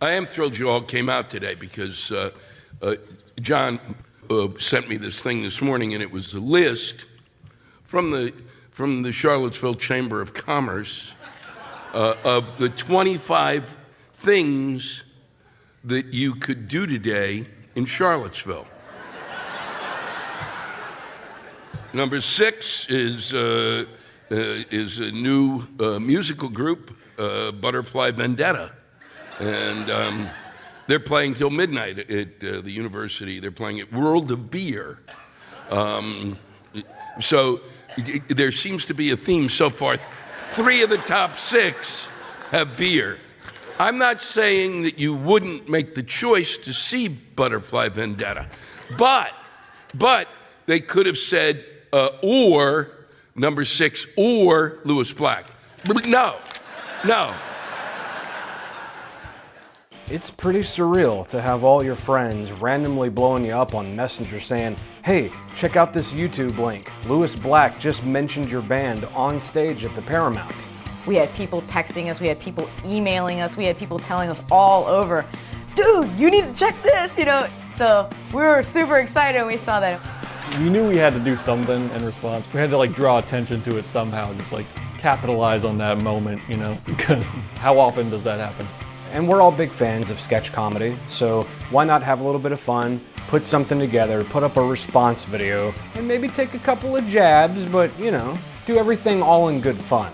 I am thrilled you all came out today because John sent me this thing this morning, and it was a list from the Charlottesville Chamber of Commerce of the 25 things that you could do today in Charlottesville. Number 6 is a new musical group, Butterfly Vendetta. And they're playing till midnight at the university. They're playing at World of Beer. So there seems to be a theme so far. 3 of the top 6 have beer. I'm not saying that you wouldn't make the choice to see Butterfly Vendetta, but they could have said, or number 6, or Lewis Black. No. It's pretty surreal to have all your friends randomly blowing you up on Messenger saying, hey, check out this YouTube link. Lewis Black just mentioned your band on stage at the Paramount. We had people texting us, we had people emailing us, we had people telling us all over, dude, you need to check this, you know? So we were super excited when we saw that. We knew we had to do something in response. We had to draw attention to it somehow, just capitalize on that moment, you know, because how often does that happen? And we're all big fans of sketch comedy, so why not have a little bit of fun, put something together, put up a response video, and maybe take a couple of jabs, but, you know, do everything all in good fun.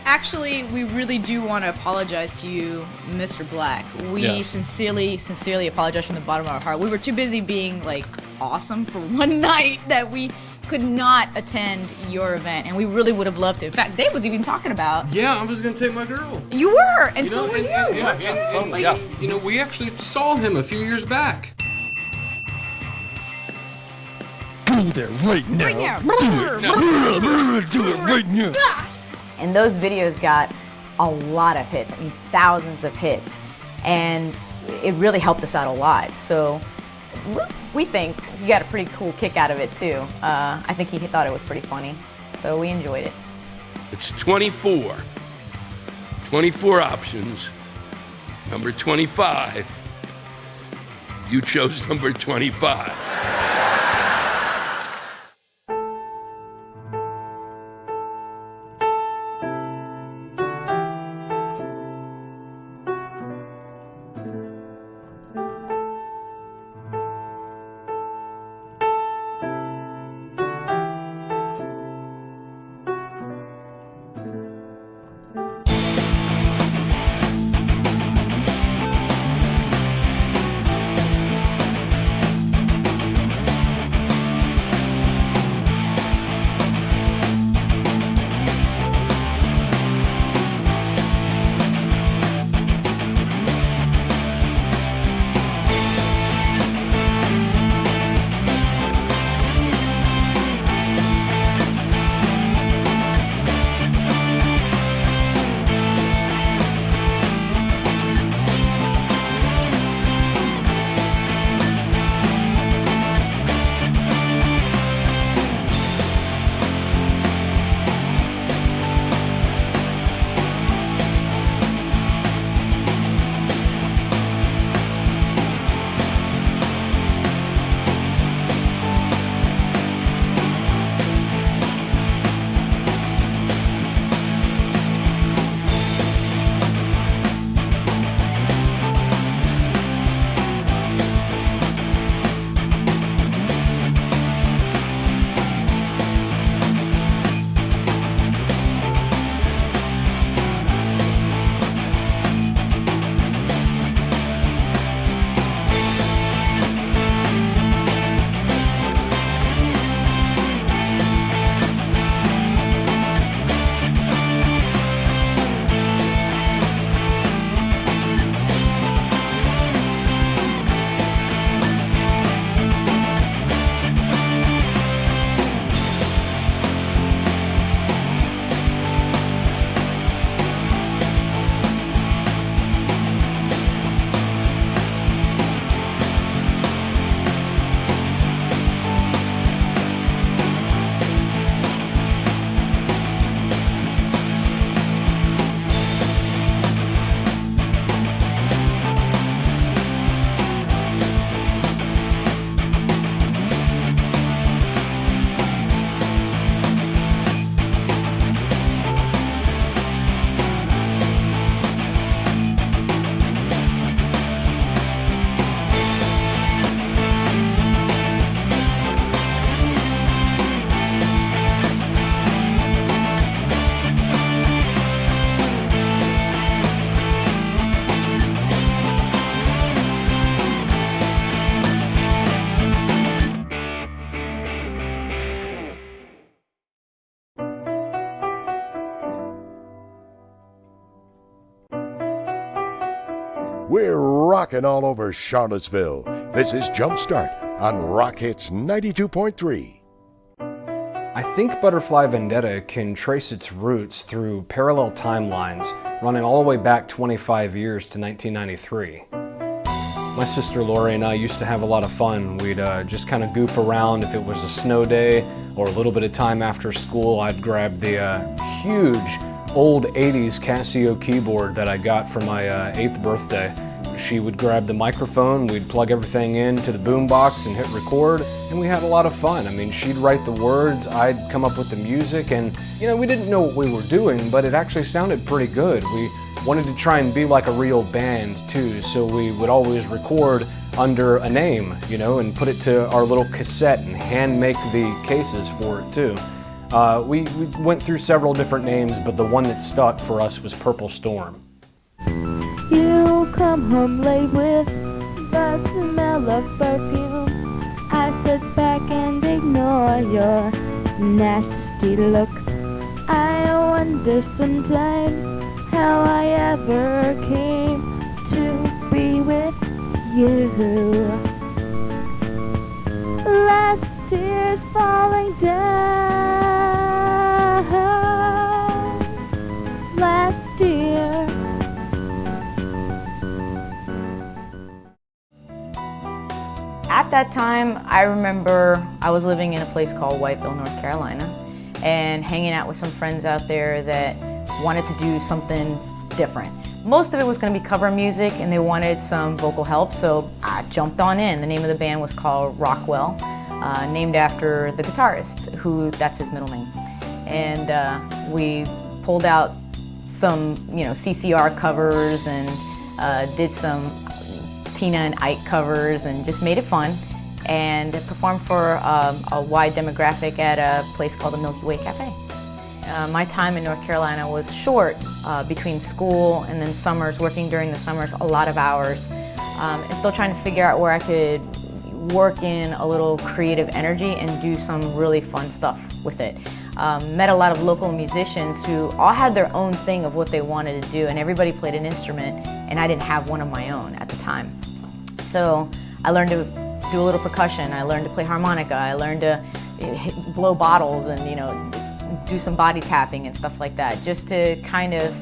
Actually, we really do want to apologize to you, Mr. Black. We sincerely apologize from the bottom of our heart. We were too busy being, awesome for one night that we could not attend your event, and we really would have loved to. In fact, Dave was even talking about... Yeah, I was going to take my girl. You were, and so were you. You know, we actually saw him a few years back. Go there right now. Do it right now. And those videos got a lot of hits, I mean thousands of hits, and it really helped us out a lot. So we think he got a pretty cool kick out of it too. I think he thought it was pretty funny, so we enjoyed it. It's 24 options. Number 25. You chose number 25. We're rocking all over Charlottesville. This is Jumpstart on Rock Hits 92.3. I think Butterfly Vendetta can trace its roots through parallel timelines running all the way back 25 years to 1993. My sister Lori and I used to have a lot of fun. We'd just kind of goof around. If it was a snow day or a little bit of time after school, I'd grab the huge old 80s Casio keyboard that I got for my 8th birthday. She would grab the microphone, we'd plug everything into the boombox and hit record, and we had a lot of fun. I mean, she'd write the words, I'd come up with the music, and we didn't know what we were doing, but it actually sounded pretty good. We wanted to try and be like a real band too, so we would always record under a name, and put it to our little cassette and hand make the cases for it too. We went through several different names, but the one that stuck for us was Purple Storm. You come home late with the smell of perfume. I sit back and ignore your nasty looks. I wonder sometimes how I ever came to be with you. Last tears falling down. Last year. At that time, I remember I was living in a place called Whiteville, North Carolina, and hanging out with some friends out there that wanted to do something different. Most of it was going to be cover music, and they wanted some vocal help, so I jumped on in. The name of the band was called Rockwell, named after the guitarist, that's his middle name. And we pulled out some, CCR covers and did some Tina and Ike covers and just made it fun, and performed for a wide demographic at a place called the Milky Way Cafe. My time in North Carolina was short between school and then summers, working during the summers a lot of hours, and still trying to figure out where I could work in a little creative energy and do some really fun stuff with it. Met a lot of local musicians who all had their own thing of what they wanted to do, and everybody played an instrument, and I didn't have one of my own at the time. So I learned to do a little percussion, I learned to play harmonica, I learned to blow bottles and do some body tapping and stuff like that, just to kind of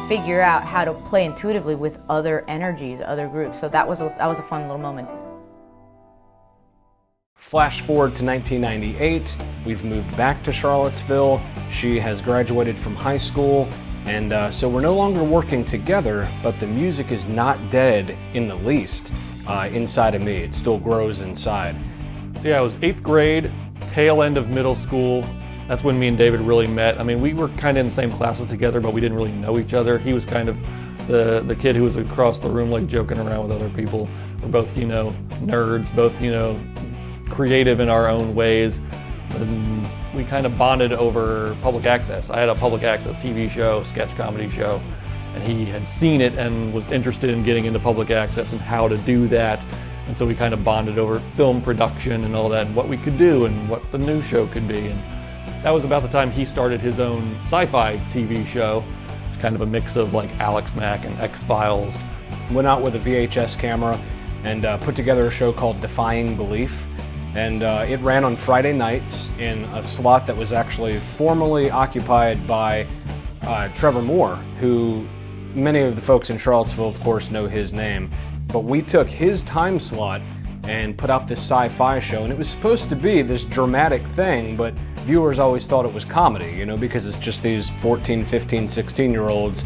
figure out how to play intuitively with other energies, other groups. So that was a fun little moment. Flash forward to 1998, we've moved back to Charlottesville. She has graduated from high school, and so we're no longer working together, but the music is not dead in the least inside of me. It still grows inside. So yeah, I was 8th grade, tail end of middle school. That's when me and David really met. I mean, we were kind of in the same classes together, but we didn't really know each other. He was kind of the kid who was across the room, like joking around with other people. We're both, nerds, both, creative in our own ways. And we kind of bonded over public access. I had a public access TV show, sketch comedy show, and he had seen it and was interested in getting into public access and how to do that. And so we kind of bonded over film production and all that, and what we could do and what the new show could be. And that was about the time he started his own sci-fi TV show. It's kind of a mix of like Alex Mack and X-Files. Went out with a VHS camera and put together a show called Defying Belief. And it ran on Friday nights in a slot that was actually formerly occupied by Trevor Moore, who many of the folks in Charlottesville, of course, know his name. But we took his time slot and put out this sci-fi show, and it was supposed to be this dramatic thing, but viewers always thought it was comedy, because it's just these 14, 15, 16-year-olds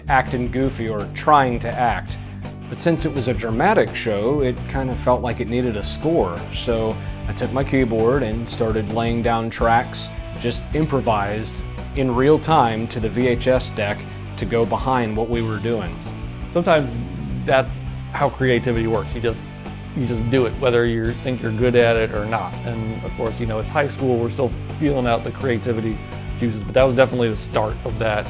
acting goofy or trying to act. But since it was a dramatic show, it kind of felt like it needed a score. So I took my keyboard and started laying down tracks, just improvised in real time to the VHS deck to go behind what we were doing. Sometimes that's how creativity works. You just do it, whether you think you're good at it or not. And of course, it's high school, we're still feeling out the creativity juices, but that was definitely the start of that.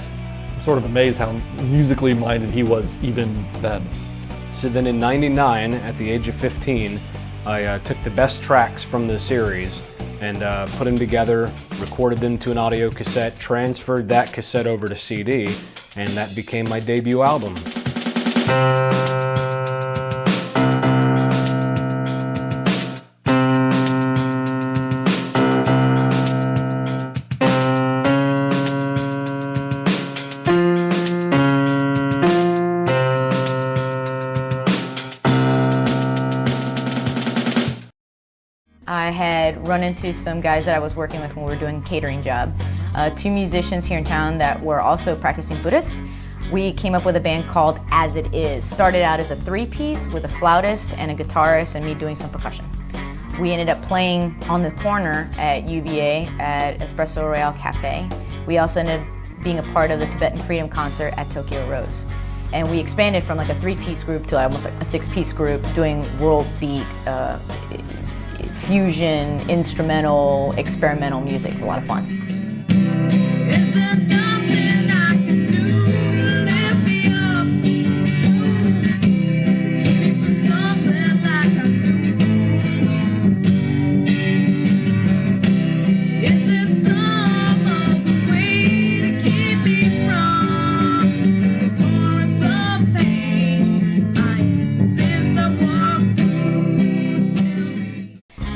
I'm sort of amazed how musically minded he was even then. So then in '99, at the age of 15, I took the best tracks from the series and put them together, recorded them to an audio cassette, transferred that cassette over to CD, and that became my debut album. I had run into some guys that I was working with when we were doing a catering job. Two musicians here in town that were also practicing Buddhists. We came up with a band called As It Is. Started out as a three-piece with a flautist and a guitarist and me doing some percussion. We ended up playing on the corner at UVA at Espresso Royale Cafe. We also ended up being a part of the Tibetan Freedom Concert at Tokyo Rose. And we expanded from like a three-piece group to almost like a six-piece group doing world beat, fusion, instrumental, experimental music. A lot of fun.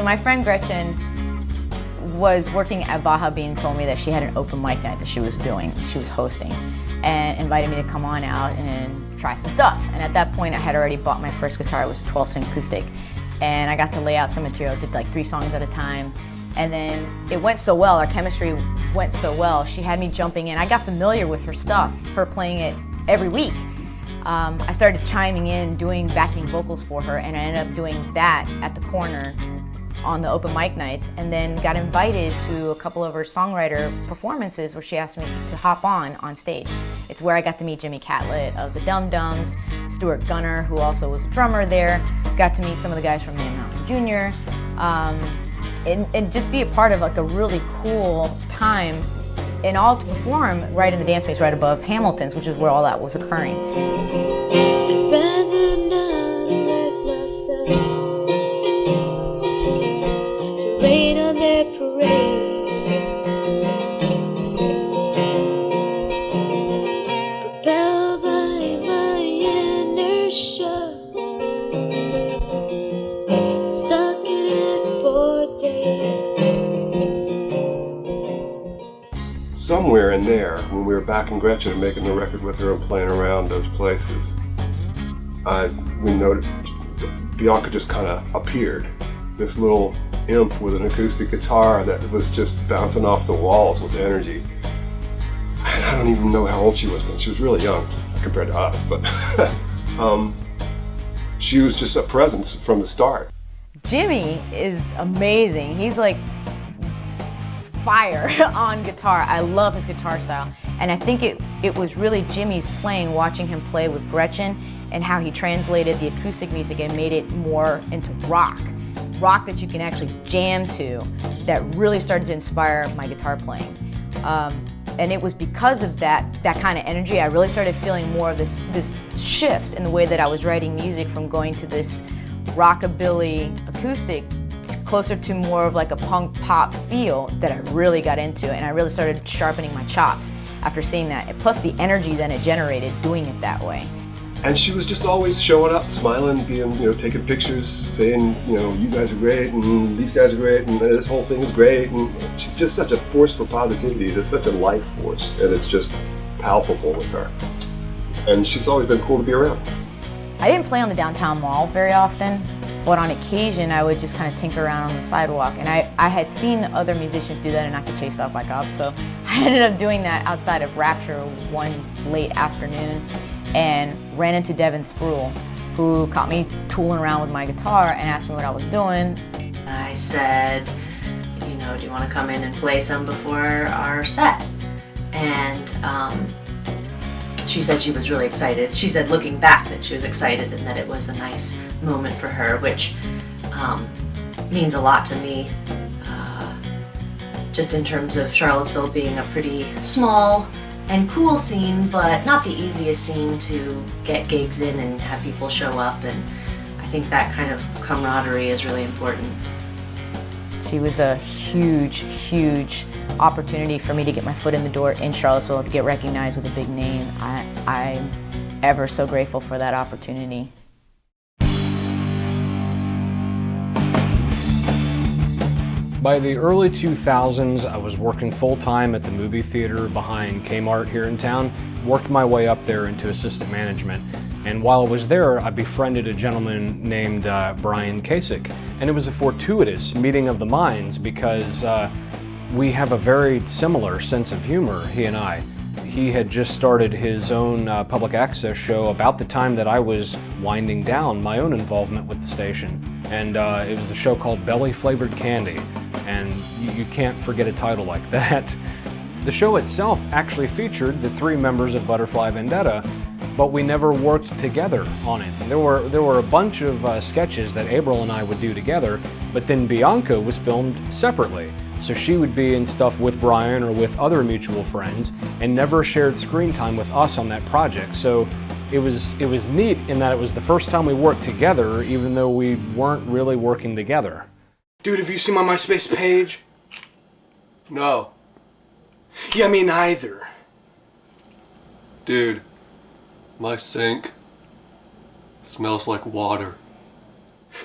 My friend Gretchen was working at Baja Bean and told me that she had an open mic night that she was hosting, and invited me to come on out and try some stuff. And at that point I had already bought my first guitar. It was a 12-string acoustic, and I got to lay out some material, did like 3 songs at a time. And then it went so well, our chemistry went so well, she had me jumping in. I got familiar with her stuff, her playing it every week. I started chiming in, doing backing vocals for her, and I ended up doing that at the corner on the open mic nights, and then got invited to a couple of her songwriter performances where she asked me to hop on stage. It's where I got to meet Jimmy Catlett of the Dum Dums, Stuart Gunner, who also was a drummer there, got to meet some of the guys from Man Mountain Jr., and just be a part of like a really cool time, and all to perform right in the dance space right above Hamilton's, which is where all that was occurring. Rain on their parade, propelled by my inertia, stuck in it for days. Somewhere in there, when we were back in Gretchen and making the record with her and playing around those places, we noticed Bianca just kind of appeared. This little imp with an acoustic guitar that was just bouncing off the walls with energy. And I don't even know how old she was then. She was really young compared to us, but she was just a presence from the start. Jimmy is amazing. He's like fire on guitar. I love his guitar style. And I think it was really Jimmy's playing, watching him play with Gretchen, and how he translated the acoustic music and made it more into rock that you can actually jam to, that really started to inspire my guitar playing. And it was because of that kind of energy, I really started feeling more of this shift in the way that I was writing music, from going to this rockabilly acoustic closer to more of like a punk pop feel that I really got into, and I really started sharpening my chops after seeing that, and plus the energy that it generated doing it that way. And she was just always showing up, smiling, being, taking pictures, saying, you guys are great, and these guys are great, and this whole thing is great. And she's just such a force for positivity. There's such a life force, and it's just palpable with her. And she's always been cool to be around. I didn't play on the downtown mall very often, but on occasion I would just kind of tinker around on the sidewalk. And I had seen other musicians do that and not get chased off by cops, so I ended up doing that outside of Rapture one late afternoon, and ran into Devin Spruill, who caught me tooling around with my guitar and asked me what I was doing. I said, do you want to come in and play some before our set? And she said she was really excited. She said, looking back, that she was excited and that it was a nice moment for her, which means a lot to me, just in terms of Charlottesville being a pretty small and cool scene, but not the easiest scene to get gigs in and have people show up, and I think that kind of camaraderie is really important. She was a huge, huge opportunity for me to get my foot in the door in Charlottesville, to get recognized with a big name. I ever so grateful for that opportunity. By the early 2000s, I was working full-time at the movie theater behind Kmart here in town, worked my way up there into assistant management. And while I was there, I befriended a gentleman named Brian Kasich. And it was a fortuitous meeting of the minds because we have a very similar sense of humor, he and I. He had just started his own public access show about the time that I was winding down my own involvement with the station. And it was a show called Belly Flavored Candy. And you can't forget a title like that. The show itself actually featured the 3 members of Butterfly Vendetta, but we never worked together on it. There were a bunch of sketches that April and I would do together, but then Bianca was filmed separately. So she would be in stuff with Brian or with other mutual friends and never shared screen time with us on that project. So it was neat in that it was the first time we worked together, even though we weren't really working together. Dude, have you seen my MySpace page? No. Yeah, me neither. Dude, my sink smells like water.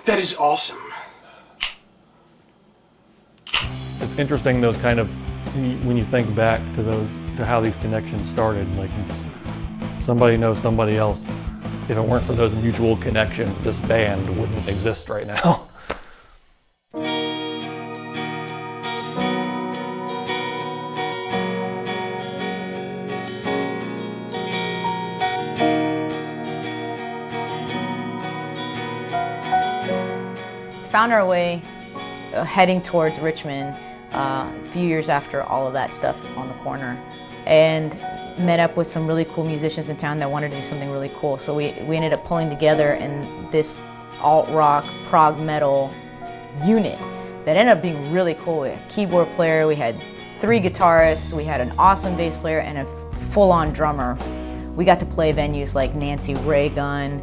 That is awesome. It's interesting those kind of, when you think back to how these connections started, like somebody knows somebody else. If it weren't for those mutual connections, this band wouldn't exist right now. Found our way heading towards Richmond a few years after all of that stuff on the corner, and met up with some really cool musicians in town that wanted to do something really cool. So we ended up pulling together in this alt-rock, prog metal unit that ended up being really cool. We had a keyboard player, we had 3 guitarists, we had an awesome bass player, and a full-on drummer. We got to play venues like Nancy Reagan.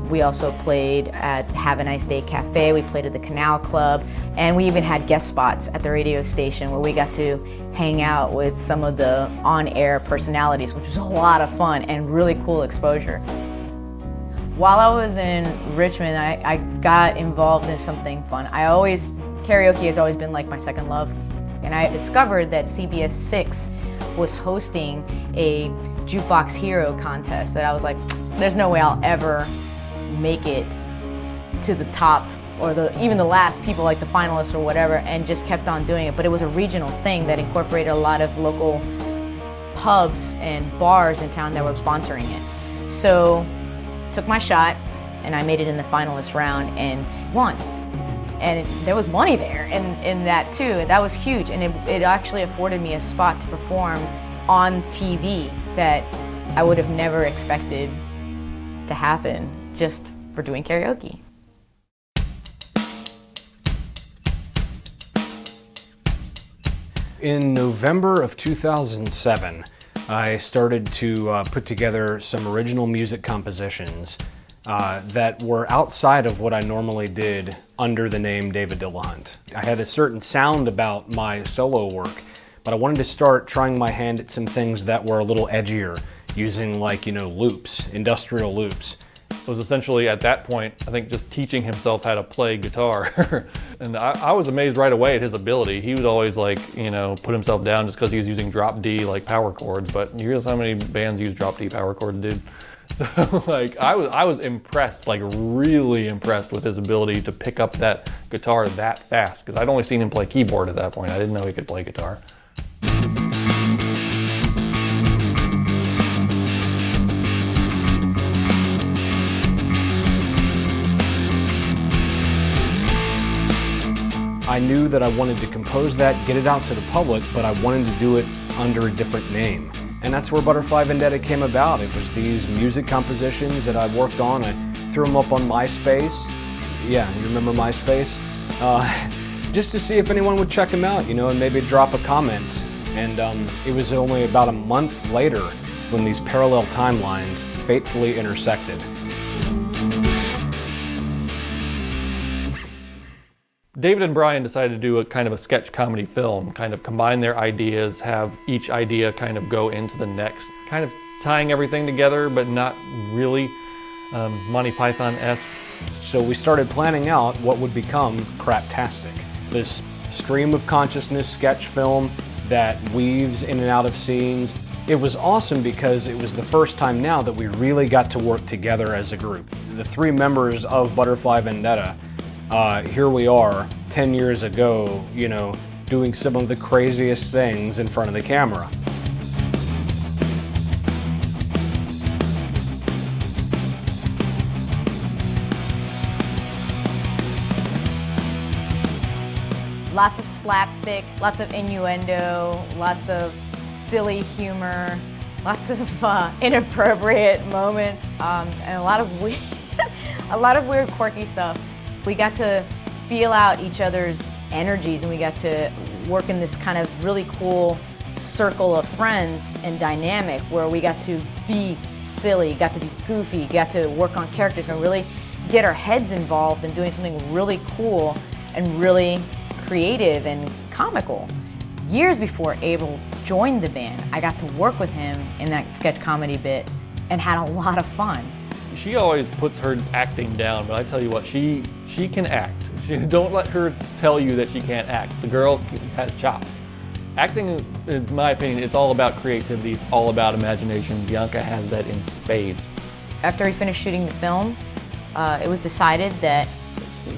We also played at Have a Nice Day Cafe. We played at the Canal Club. And we even had guest spots at the radio station where we got to hang out with some of the on-air personalities, which was a lot of fun and really cool exposure. While I was in Richmond, I got involved in something fun. Karaoke has always been like my second love. And I discovered that CBS 6 was hosting a Jukebox Hero contest that I was like, there's no way I'll ever make it to the top or even the last people, like the finalists or whatever, and just kept on doing it. But it was a regional thing that incorporated a lot of local pubs and bars in town that were sponsoring it. So took my shot and I made it in the finalist round and won. And there was money there in that too. That was huge, and it actually afforded me a spot to perform on TV that I would have never expected to happen just for doing karaoke. In November of 2007, I started to put together some original music compositions that were outside of what I normally did under the name David Dillehunt. I had a certain sound about my solo work, but I wanted to start trying my hand at some things that were a little edgier, using loops, industrial loops. It was essentially at that point, I think, just teaching himself how to play guitar. And I was amazed right away at his ability. He would always put himself down just because he was using drop D power chords, but you realize how many bands use drop D power chords, dude? So I was impressed, really impressed with his ability to pick up that guitar that fast, because I'd only seen him play keyboard at that point. I didn't know he could play guitar. I knew that I wanted to compose that, get it out to the public, but I wanted to do it under a different name. And that's where Butterfly Vendetta came about. It was these music compositions that I worked on. I threw them up on MySpace. Yeah, you remember MySpace? Just to see if anyone would check them out, and maybe drop a comment. And it was only about a month later when these parallel timelines fatefully intersected. David and Brian decided to do a kind of a sketch comedy film, kind of combine their ideas, have each idea kind of go into the next, kind of tying everything together, but not really Monty Python-esque. So we started planning out what would become Craptastic, this stream of consciousness sketch film that weaves in and out of scenes. It was awesome because it was the first time now that we really got to work together as a group. The 3 members of Butterfly Vendetta, here we are 10 years ago, you know, doing some of the craziest things in front of the camera. Lots of slapstick, lots of innuendo, lots of silly humor, lots of inappropriate moments, and a lot of weird, quirky stuff. We got to feel out each other's energies, and we got to work in this kind of really cool circle of friends and dynamic where we got to be silly, got to be goofy, got to work on characters and really get our heads involved in doing something really cool and really creative and comical. Years before Abel joined the band, I got to work with him in that sketch comedy bit and had a lot of fun. She always puts her acting down, but I tell you what, she can act. Don't let her tell you that she can't act. The girl has chops. Acting, in my opinion, it's all about creativity, it's all about imagination. Bianca has that in spades. After we finished shooting the film, it was decided that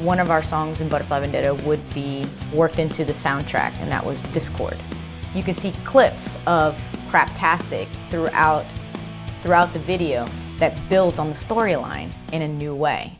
one of our songs in Butterfly Vendetta would be worked into the soundtrack, and that was Discord. You can see clips of Craptastic throughout the video that builds on the storyline in a new way.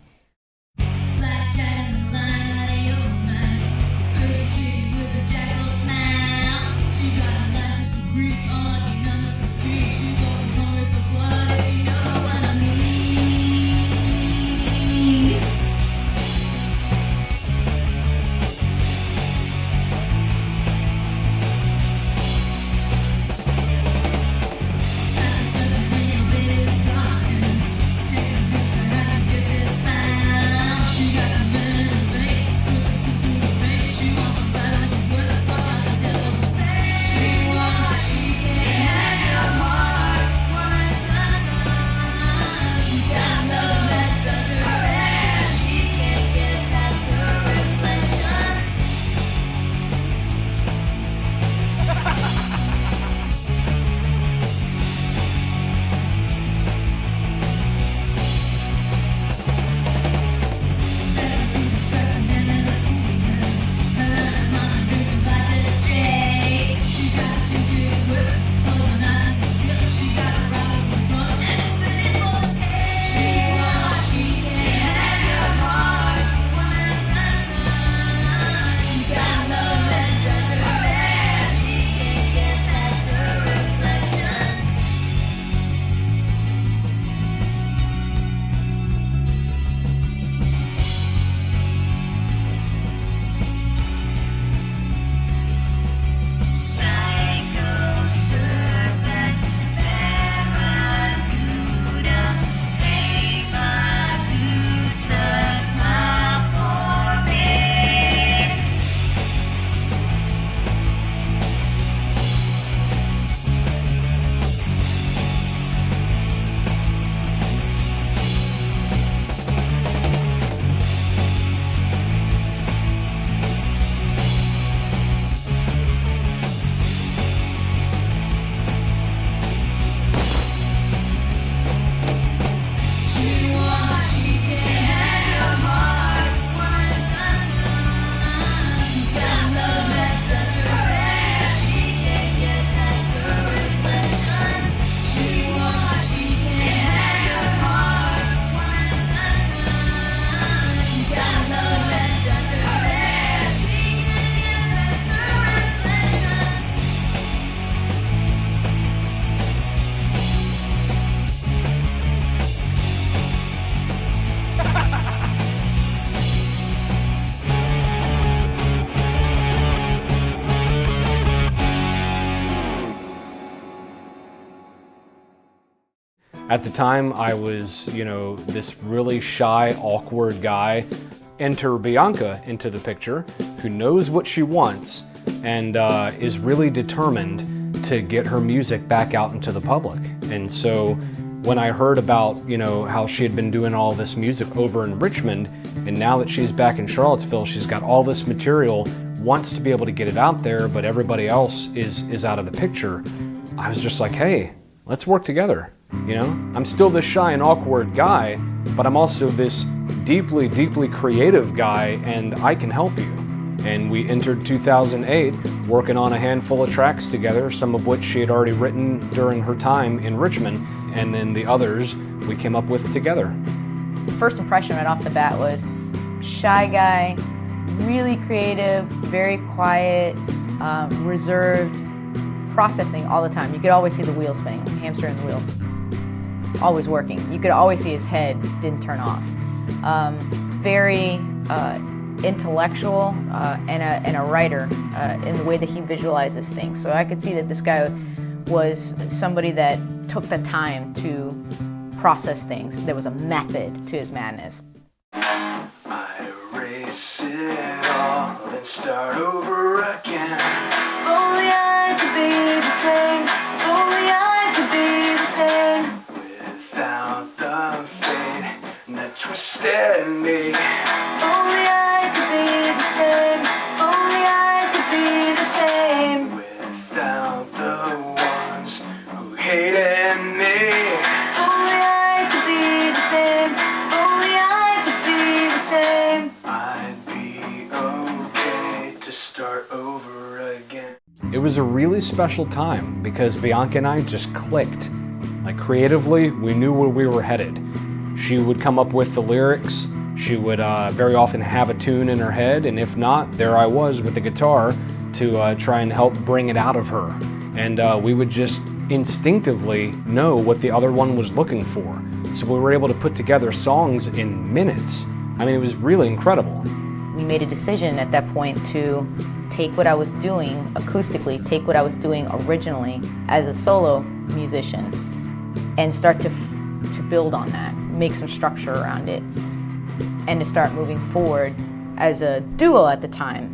At the time, I was, you know, this really shy, awkward guy. Enter Bianca into the picture, who knows what she wants and is really determined to get her music back out into the public. And so when I heard about, how she had been doing all this music over in Richmond, and now that she's back in Charlottesville, she's got all this material, wants to be able to get it out there, but everybody else is out of the picture. I was just like, hey, let's work together. I'm still this shy and awkward guy, but I'm also this deeply, deeply creative guy, and I can help you. And we entered 2008 working on a handful of tracks together, some of which she had already written during her time in Richmond, and then the others we came up with together. The first impression right off the bat was shy guy, really creative, very quiet, reserved, processing all the time. You could always see the wheel spinning, hamster in the wheel, always working. You could always see his head didn't turn off. Very intellectual and a writer in the way that he visualizes things. So I could see that this guy was somebody that took the time to process things. There was a method to his madness. I erase it all and start over again. Only I could be the same. Only I could be the same. Without the fate that twisted me. Only I could be the same. Only I could be the same. Without the ones who hated me. Only I could be the same. Only I could be the same. I'd be okay to start over again. It was a really special time because Bianca and I just clicked. Like creatively, we knew where we were headed. She would come up with the lyrics. She would very often have a tune in her head, and if not, there I was with the guitar to try and help bring it out of her. And we would just instinctively know what the other one was looking for. So we were able to put together songs in minutes. I mean, it was really incredible. We made a decision at that point to take what I was doing acoustically, take what I was doing originally as a solo musician, and start to build on that, make some structure around it, and to start moving forward as a duo at the time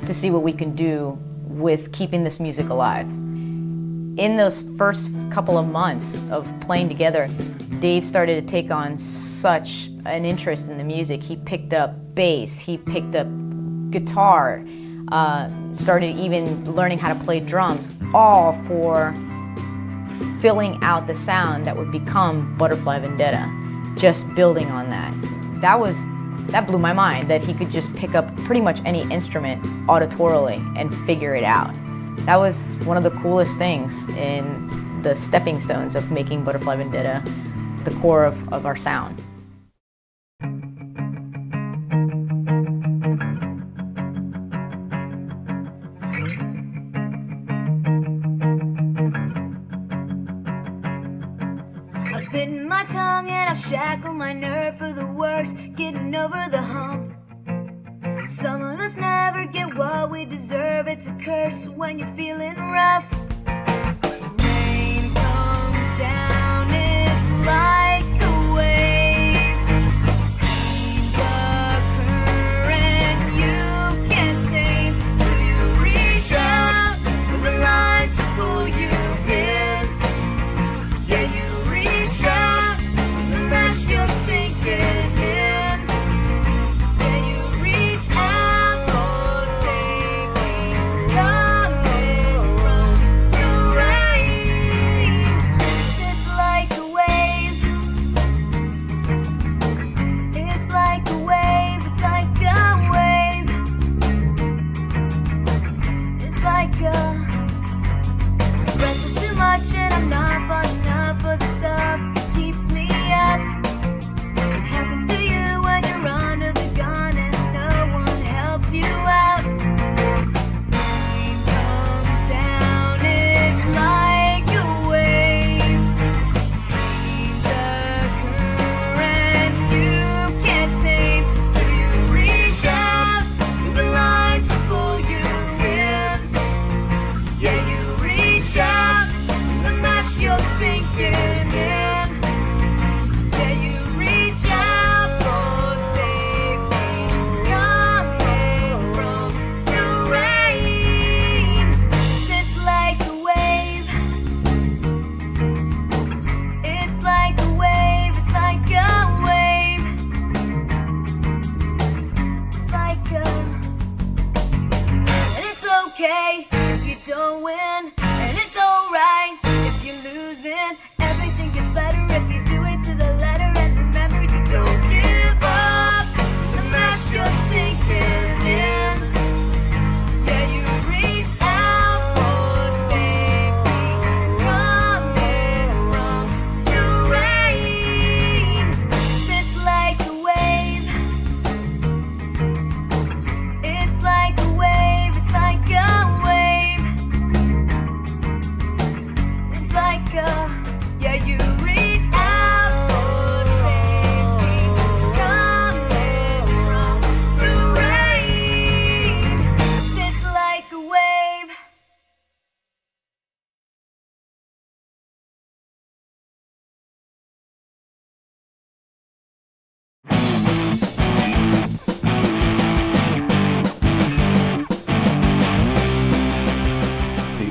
to see what we can do with keeping this music alive. In those first couple of months of playing together, Dave started to take on such an interest in the music. He picked up bass, he picked up guitar, started even learning how to play drums, all for filling out the sound that would become Butterfly Vendetta, just building on that. That blew my mind, that he could just pick up pretty much any instrument auditorily and figure it out. That was one of the coolest things in the stepping stones of making Butterfly Vendetta the core of our sound. I've bitten my tongue and I've shackled my nerve for the worst, getting over the hump. Some of us never get what we deserve. It's a curse when you're feeling rough. Rain comes down, it's like a wave. Seems a current you can't tame. Do you reach out to the line to pull you in? Yeah, you reach out from the mess you're sinking in. Yeah, you reach out for safety. Coming from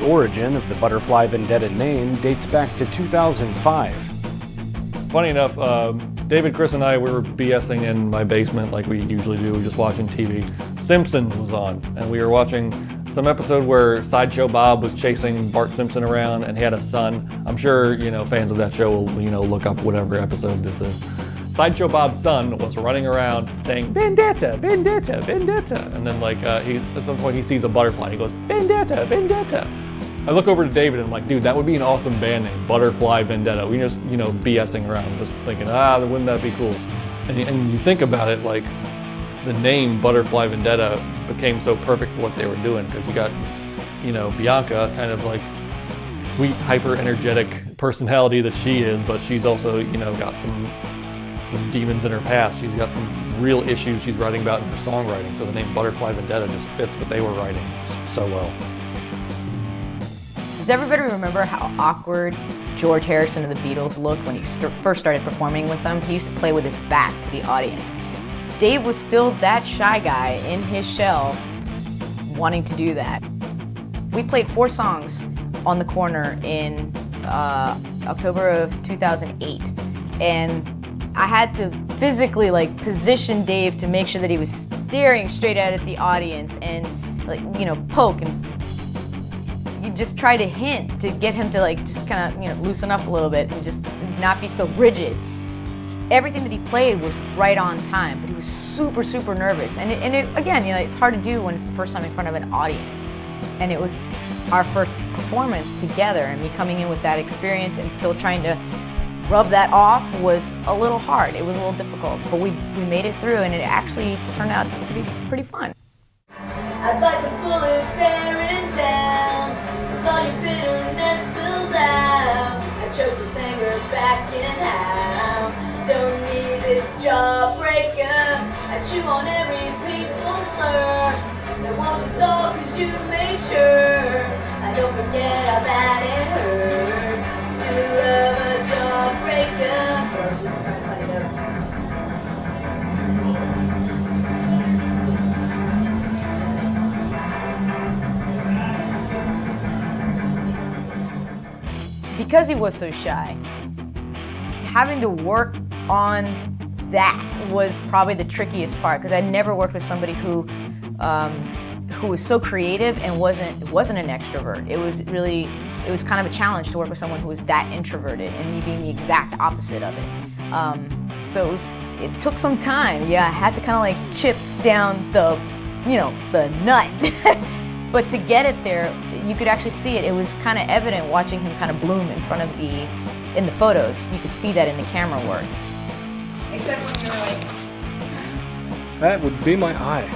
origin of the Butterfly Vendetta name dates back to 2005. Funny enough, David, Chris, and I, we were BSing in my basement like we usually do, just watching TV. Simpsons was on, and we were watching some episode where Sideshow Bob was chasing Bart Simpson around, and he had a son. I'm sure, fans of that show will, look up whatever episode this is. Sideshow Bob's son was running around saying, Vendetta, Vendetta, Vendetta. And then at some point he sees a butterfly and he goes, Vendetta, Vendetta. I look over to David and I'm like, dude, that would be an awesome band name, Butterfly Vendetta. We just, BSing around, just thinking, wouldn't that be cool? And you think about it, like, the name Butterfly Vendetta became so perfect for what they were doing, because you got, Bianca, kind of like sweet, hyper-energetic personality that she is, but she's also, got some demons in her past. She's got some real issues she's writing about in her songwriting, so the name Butterfly Vendetta just fits what they were writing so well. Does everybody remember how awkward George Harrison of the Beatles looked when he first started performing with them? He used to play with his back to the audience. Dave was still that shy guy in his shell, wanting to do that. We played 4 songs on the corner in October of 2008, and I had to physically position Dave to make sure that he was staring straight at the audience and poke, and you just try to hint to get him to just kind of loosen up a little bit and just not be so rigid. Everything that he played was right on time, but he was super, super nervous. And again, it's hard to do when it's the first time in front of an audience. And it was our first performance together, and me coming in with that experience and still trying to rub that off was a little hard. It was a little difficult, but we made it through, and it actually turned out to be pretty fun. I'd like to pull it bearing down, as all your bitterness spills out. I choke the singer back in half. Don't need this jawbreaker. I chew on every people slur. That won't dissolve cause you make sure I don't forget how bad it hurt to love a jawbreaker. Because he was so shy, having to work on that was probably the trickiest part, because I'd never worked with somebody who was so creative and wasn't an extrovert. It was kind of a challenge to work with someone who was that introverted, and me being the exact opposite of it. So it took some time. Yeah, I had to kind of chip down the nut. But to get it there, you could actually see it. It was kind of evident watching him kind of bloom in front of in the photos. You could see that in the camera work. Except when you're That would be my eye.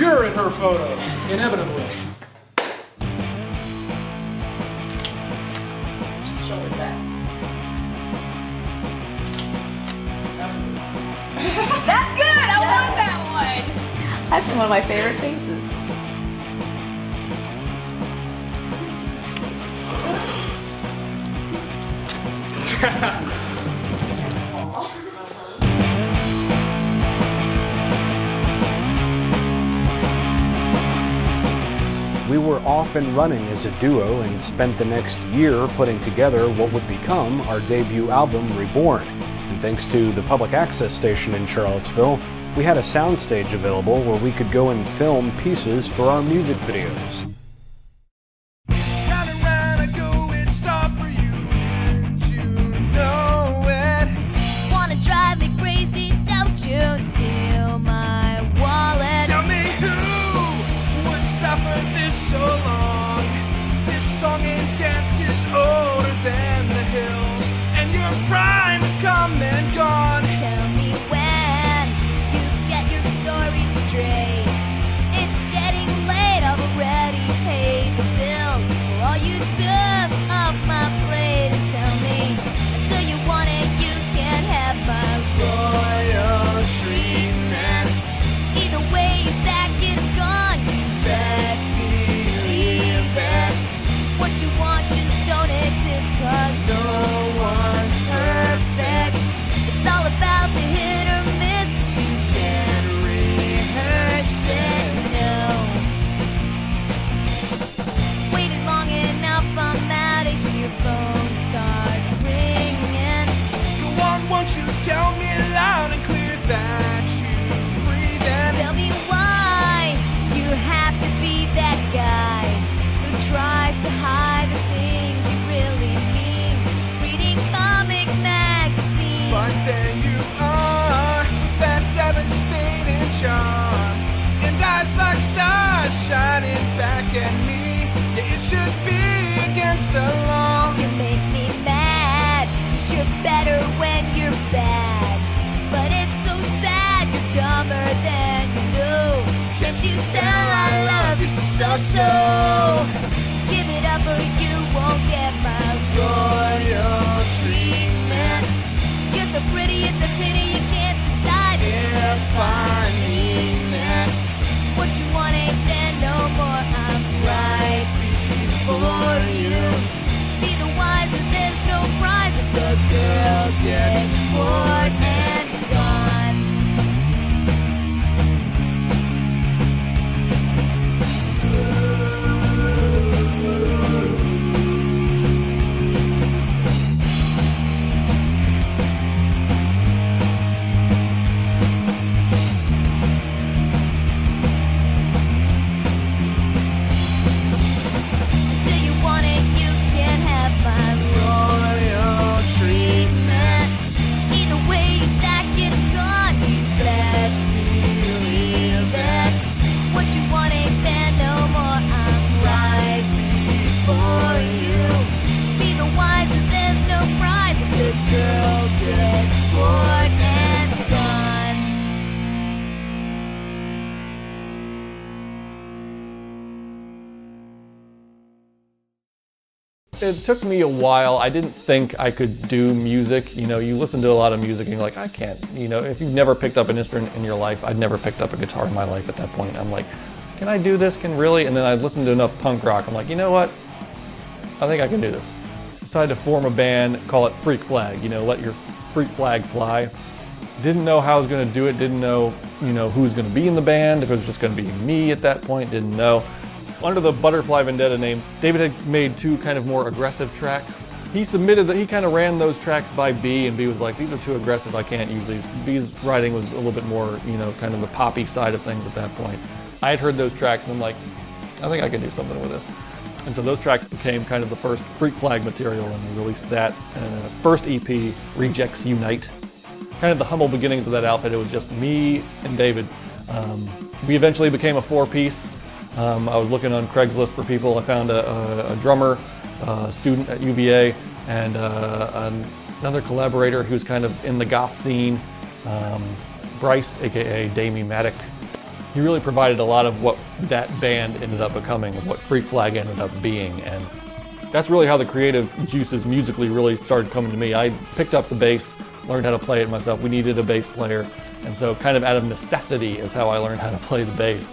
You're in her photo, inevitably. Shoulder back. That's good! I want that one! That's one of my favorite faces. We were off and running as a duo and spent the next year putting together what would become our debut album, Reborn. And thanks to the public access station in Charlottesville, we had a soundstage available where we could go and film pieces for our music videos. Round and round I go, it's all for you, and you know it. Wanna drive me crazy, don't you? Steal my wallet. Tell me who would suffer this so long? This song and dance is older than the hills, and your prime has come and gone. Tell me when you get your story straight. It's getting late already. There you are, that devastating charm, and eyes like stars shining back at me. Yeah, it should be against the law. You make me mad. You're better when you're bad, but it's so sad you're dumber than you know. Can't you tell I love you so? Give it up or you won't get my royal treatment. You're so pretty, it's a pity you can't decide if I mean that. What you want ain't there no more. I'm right before you. Be the wiser, there's no prize if the girl gets bored and gone. Do you want it? You can have my royal treatment. Either way you stack it and gone, you best believe it. What you want ain't there no more. I'm right before you. Be the wiser, there's no prize if the girl gets bored and gone. It took me a while. I didn't think I could do music. You know, you listen to a lot of music and you're like, I can't. You know, if you've never picked up an instrument in your life, I'd never picked up a guitar in my life at that point. I'm like, can I do this? Can really? And then I listened to enough punk rock. I'm like, you know what? I think I can do this. Decided to form a band, call it Freak Flag. You know, let your freak flag fly. Didn't know how I was going to do it. Didn't know, you know, who was going to be in the band. If it was just going to be me at that point. Didn't know. Under the Butterfly Vendetta name, David had made two kind of more aggressive tracks. He submitted that, he kind of ran those tracks by B, and B was like, these are too aggressive, I can't use these. B's writing was a little bit more, you know, kind of the poppy side of things at that point. I had heard those tracks and I'm like, I think I can do something with this. And so those tracks became kind of the first Freak Flag material, and we released that. First EP, Rejects Unite. Kind of the humble beginnings of that outfit, it was just me and David. We eventually became a four-piece. I was looking on Craigslist for people. I found a drummer, a student at UVA, and another collaborator who's kind of in the goth scene, Bryce, aka Damie Maddock. He really provided a lot of what that band ended up becoming, what Freak Flag ended up being, and that's really how the creative juices musically really started coming to me. I picked up the bass, learned how to play it myself. We needed a bass player, and so kind of out of necessity is how I learned how to play the bass.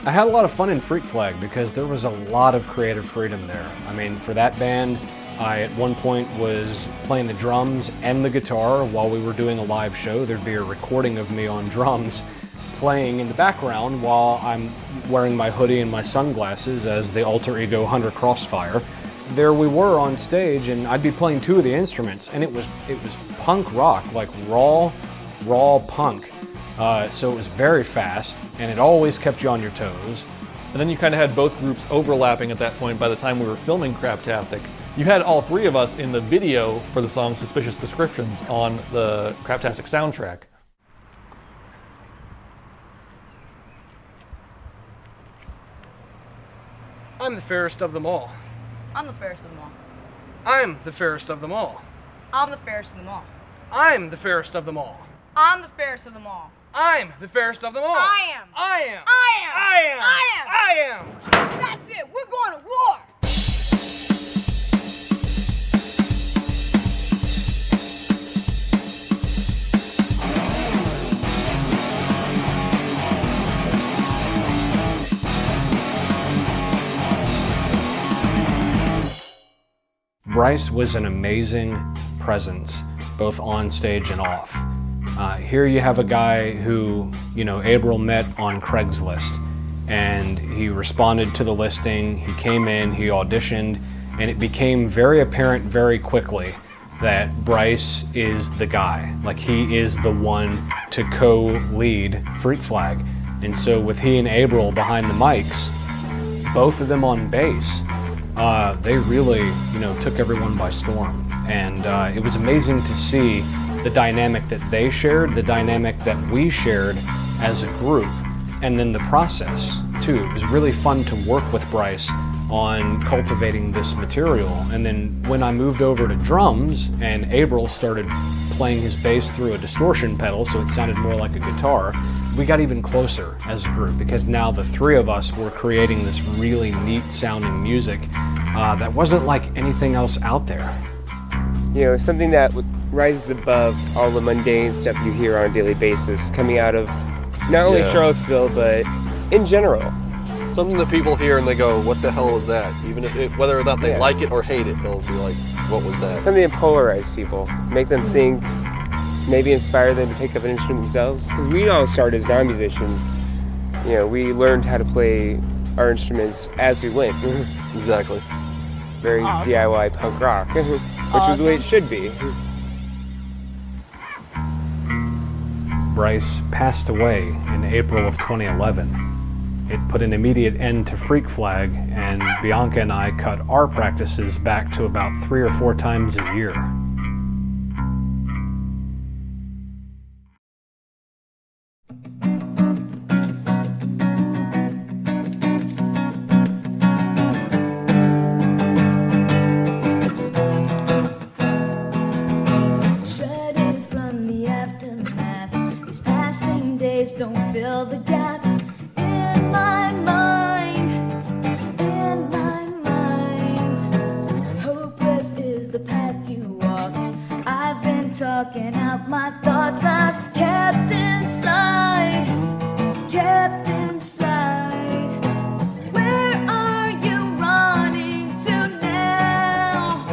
I had a lot of fun in Freak Flag because there was a lot of creative freedom there. I mean, for that band, I at one point was playing the drums and the guitar while we were doing a live show. There'd be a recording of me on drums playing in the background while I'm wearing my hoodie and my sunglasses as the alter ego Hunter Crossfire. There we were on stage, and I'd be playing two of the instruments, and it was punk rock, like raw punk. So it was very fast, and it always kept you on your toes. And then you kind of had both groups overlapping at that point by the time we were filming Craptastic. You had all three of us in the video for the song Suspicious Descriptions on the Craptastic soundtrack. I'm the fairest of them all. I'm the fairest of them all. I'm the fairest of them all. I'm the fairest of them all. I'm the fairest of them all. I'm the fairest of them all. I'm the fairest of them all. I am. I am. I am. I am. I am. I am. That's it. We're going to war. Bryce was an amazing presence, both on stage and off. Here you have a guy who, you know, April met on Craigslist, and he responded to the listing, he came in, he auditioned, and it became very apparent very quickly that Bryce is the guy. Like, he is the one to co-lead Freak Flag. And so with he and April behind the mics, both of them on bass, they really, you know, took everyone by storm. And it was amazing to see the dynamic that they shared, the dynamic that we shared as a group, and then the process too. It was really fun to work with Bryce on cultivating this material. And then when I moved over to drums and Abril started playing his bass through a distortion pedal so it sounded more like a guitar, we got even closer as a group, because now the three of us were creating this really neat sounding music that wasn't like anything else out there. You know, something that rises above all the mundane stuff you hear on a daily basis, coming out of not only Charlottesville, but in general. Something that people hear and they go, what the hell was that? Even if whether or not they like it or hate it, they'll be like, what was that? Something that polarizes people, make them think, maybe inspire them to pick up an instrument themselves. Because we all started as non-musicians. You know, we learned how to play our instruments as we went. Exactly. Very DIY punk rock, which is the way it should be. Bryce passed away in April of 2011. It put an immediate end to Freak Flag, and Bianca and I cut our practices back to about 3 or 4 times a year. Shredded from the aftermath, these passing days don't fill the gaps in my mind, in my mind. Hopeless is the path you walk. I've been talking out my thoughts I've kept inside, kept inside. Where are you running to now?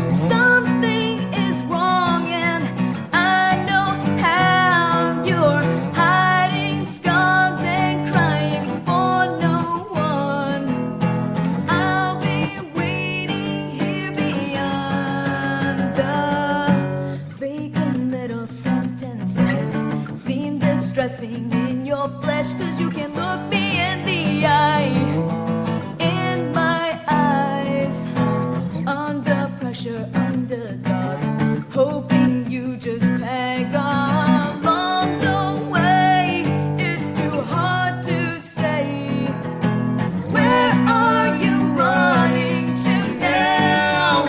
Something is wrong and I know how. You're hiding scars and crying for no one. I'll be waiting here beyond. The vacant little sentences seem distressing in your flesh, 'cause you can look me in the eye, in my eyes. Under pressure, underdog, hoping you just tag along the way. It's too hard to say. Where are you running to now?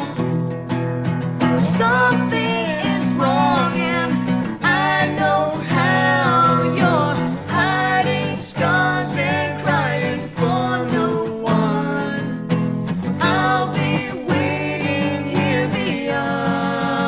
Something is wrong and I know how. You're hiding scars and crying for no one. I'll be waiting here beyond.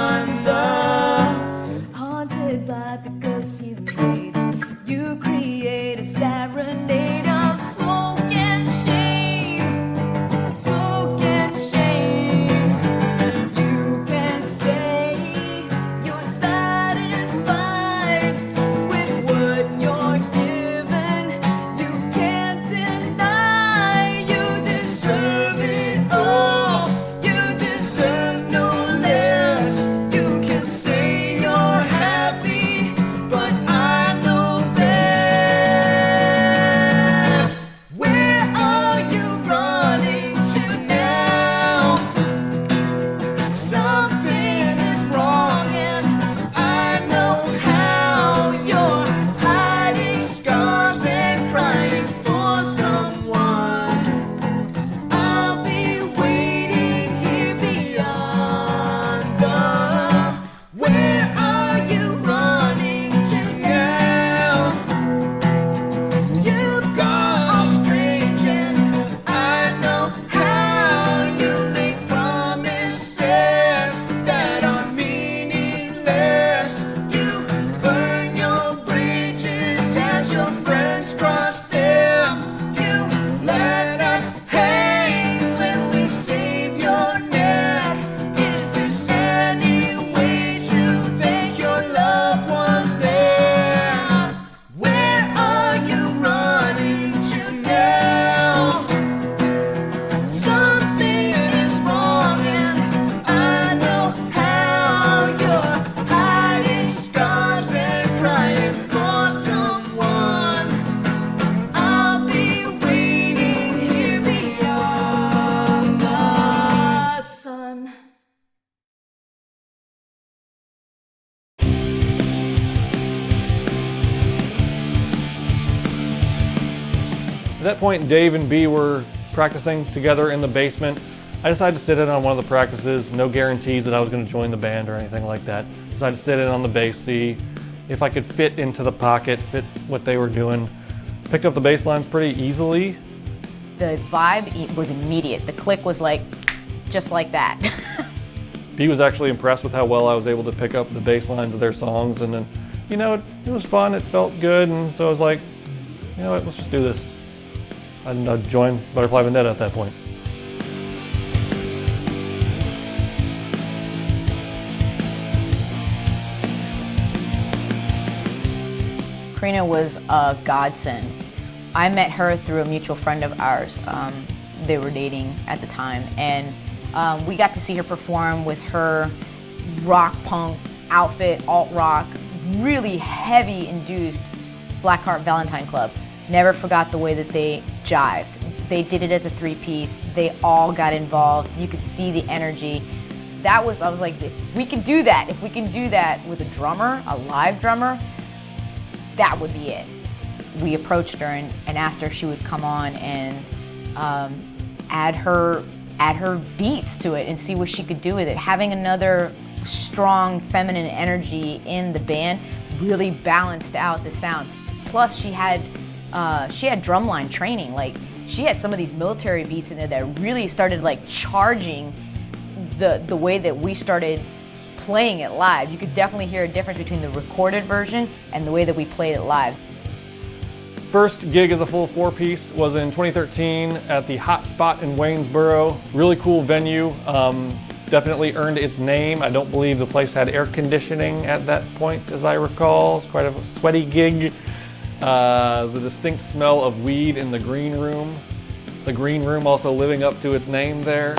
that point, Dave and B were practicing together in the basement. I decided to sit in on one of the practices, no guarantees that I was going to join the band or anything like that. Decided to sit in on the bass, see if I could fit into the pocket, fit what they were doing. Picked up the bass lines pretty easily. The vibe was immediate. The click was like, just like that. B was actually impressed with how well I was able to pick up the bass lines of their songs, and then, you know, it was fun, it felt good, and so I was like, you know what, let's just do this. And I joined Butterfly Vendetta at that point. Karina was a godsend. I met her through a mutual friend of ours. They were dating at the time, and we got to see her perform with her rock punk outfit, alt rock, really heavy induced Black Heart Valentine Club. Never forgot the way that they jived. They did it as a three-piece. They all got involved. You could see the energy. I was like, if we can do that, if we can do that with a drummer, a live drummer, that would be it. We approached her and asked her if she would come on and add her beats to it and see what she could do with it. Having another strong feminine energy in the band really balanced out the sound. Plus she had drumline training. Like, she had some of these military beats in there that really started like charging the way that we started playing it live. You could definitely hear a difference between the recorded version and the way that we played it live. First gig as a full four-piece was in 2013 at the Hot Spot in Waynesboro. Really cool venue. Definitely earned its name. I don't believe the place had air conditioning at that point, as I recall. It's quite a sweaty gig. The distinct smell of weed in the green room. The green room also living up to its name there.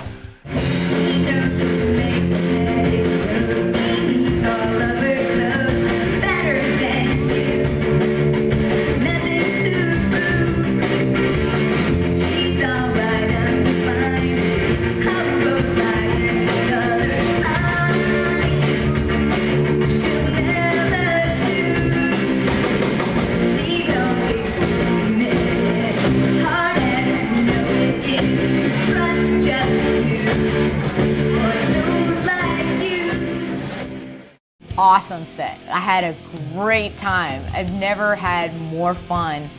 Awesome set. I had a great time. I've never had more fun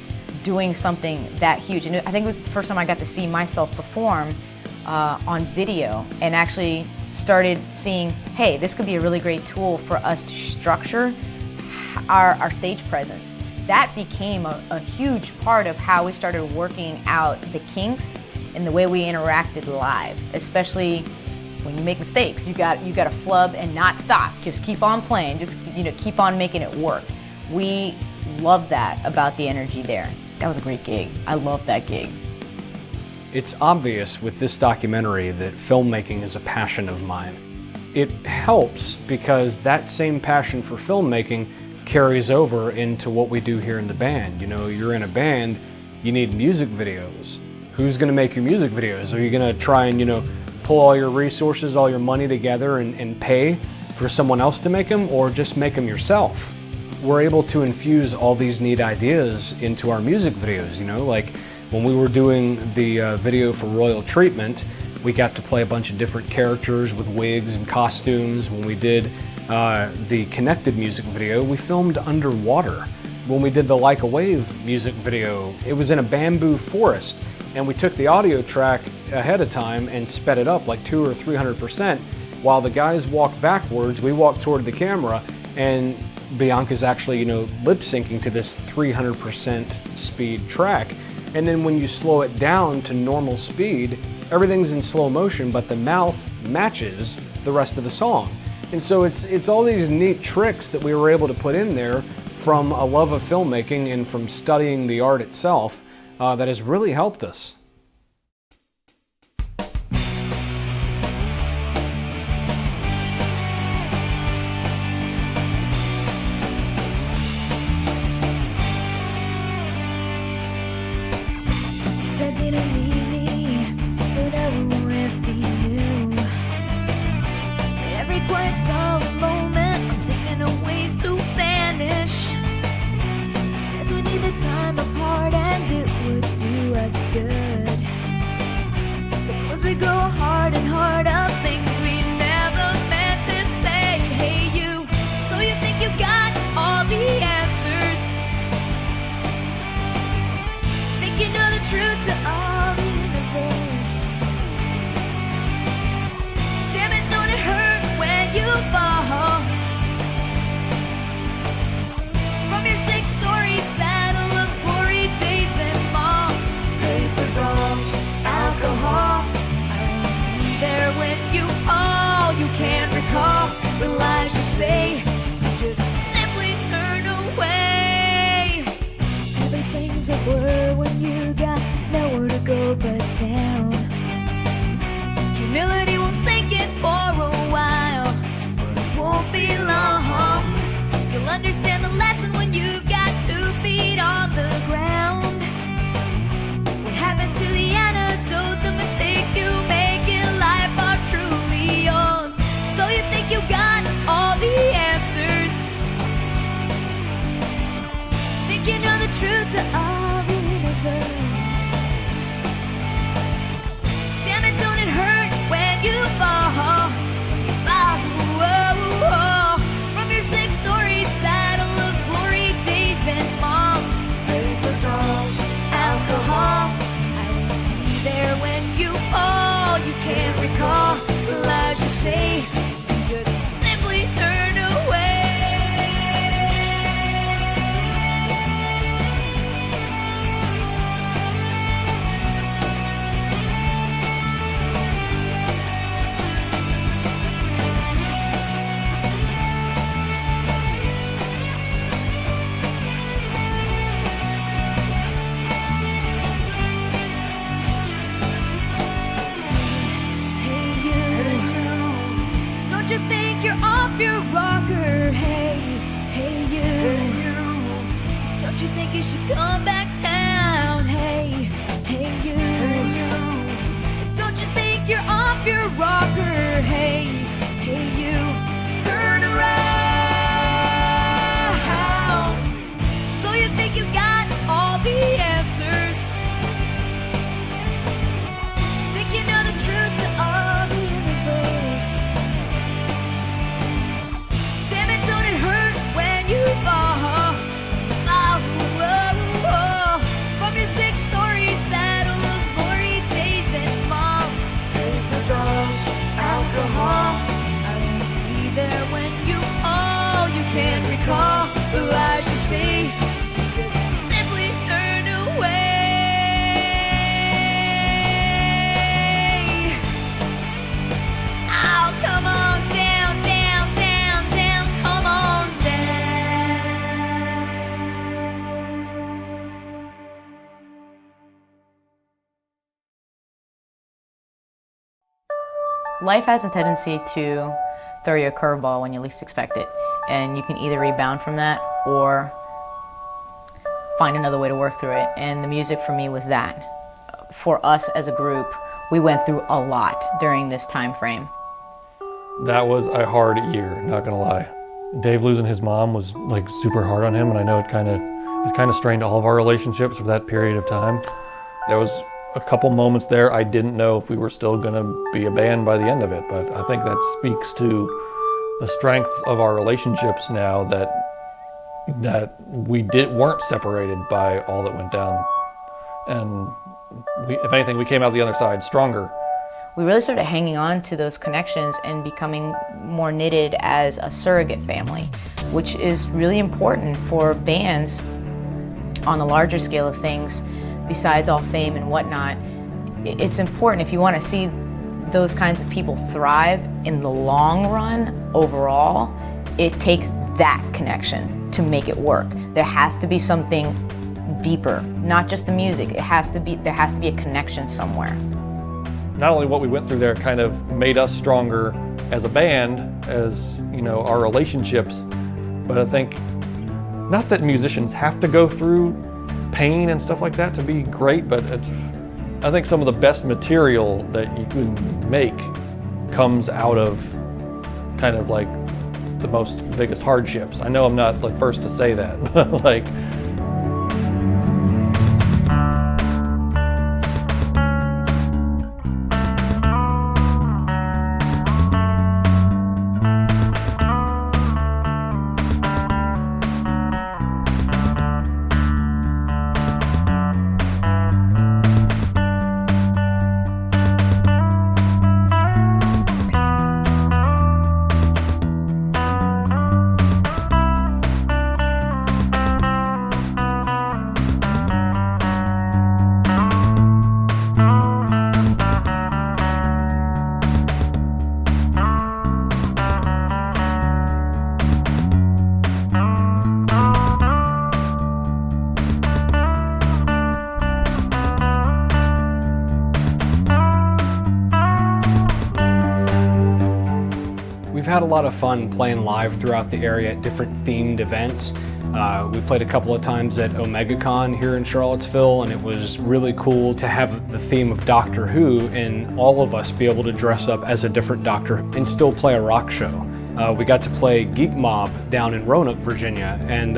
doing something that huge. And I think it was the first time I got to see myself perform on video and actually started seeing, hey, this could be a really great tool for us to structure our stage presence. That became a huge part of how we started working out the kinks in the way we interacted live, especially when you make mistakes. You got to flub and not stop. Just keep on playing. Just keep on making it work. We love that about the energy there. That was a great gig. I love that gig. It's obvious with this documentary that filmmaking is a passion of mine. It helps because that same passion for filmmaking carries over into what we do here in the band. You know, you're in a band, you need music videos. Who's going to make your music videos? Are you going to try and, pull all your resources, all your money together and pay for someone else to make them, or just make them yourself? We're able to infuse all these neat ideas into our music videos, like when we were doing the video for Royal Treatment, we got to play a bunch of different characters with wigs and costumes. When we did the Connected music video, we filmed underwater. When we did the Like a Wave music video, it was in a bamboo forest, and we took the audio track ahead of time and sped it up like 200 or 300%. While the guys walked backwards, we walked toward the camera, and Bianca's actually, lip syncing to this 300% speed track. And then when you slow it down to normal speed, everything's in slow motion, but the mouth matches the rest of the song. And so it's all these neat tricks that we were able to put in there from a love of filmmaking and from studying the art itself that has really helped us. Says you don't need me, but I will if you knew. Every quiet solid moment, I'm thinking of ways to vanish. Says we need the time apart and it would do us good. Suppose we grow hard and hard of things we never meant to say. Hey you, so you think you got all the answers? Think you know the truth to all the universe? Damn it, don't it hurt when you fall from your six-story saddle of glory days and malls, paper dolls, alcohol. There when you fall, you can't recall the lies you say. You just simply turn away. Everything's a blur when you got nowhere to go but down. Humility will sink it for a while, but it won't be long. You'll understand the lesson when you've got 2 feet on the ground. What happened to the antidote? The mistakes you make in life are truly yours. So you think you got all the answers? Think you know the truth to all the universe? Damn it, don't it hurt when you fall? From your six-story saddle of glory days and malls, paper dolls, alcohol. I won't be there when you fall. You can't recall the lies you say. You just simply turn away. Don't you think you're off your rocker? Hey, hey you. Don't you think you should come back down? Hey, hey you. Don't you think you're off your rocker? Hey, hey you. Turn around. So you think you got all the answers? Think you know the truth to all the universe? Damn it, don't it hurt when you fall? From your six-story saddle of glory days and malls, paper dolls, alcohol. I won't be there when you fall. You can't recall the lies you say. You just simply turn away. Oh, come on down, down, down, down, come on down. Life has a tendency to throw you a curveball when you least expect it, and you can either rebound from that or find another way to work through it, and the music for me was that. For us as a group, we went through a lot during this time frame. That was a hard year, not gonna lie. Dave losing his mom was like super hard on him, and I know it kind of strained all of our relationships for that period of time. There was a couple moments there I didn't know if we were still gonna be a band by the end of it, but I think that speaks to the strength of our relationships now that we weren't separated by all that went down, and if anything, we came out the other side stronger. We really started hanging on to those connections and becoming more knitted as a surrogate family, which is really important for bands on the larger scale of things. Besides all fame and whatnot, it's important if you want to see those kinds of people thrive in the long run overall. It takes that connection to make it work. There has to be something deeper, not just the music. There has to be a connection somewhere. Not only what we went through there kind of made us stronger as a band, as you know, our relationships, but I think not that musicians have to go through pain and stuff like that to be great, but I think some of the best material that you can make comes out of kind of like the biggest hardships. I know I'm not the first to say that, but like had a lot of fun playing live throughout the area at different themed events. We played a couple of times at OmegaCon here in Charlottesville, and it was really cool to have the theme of Doctor Who and all of us be able to dress up as a different Doctor and still play a rock show. We got to play Geek Mob down in Roanoke, Virginia, and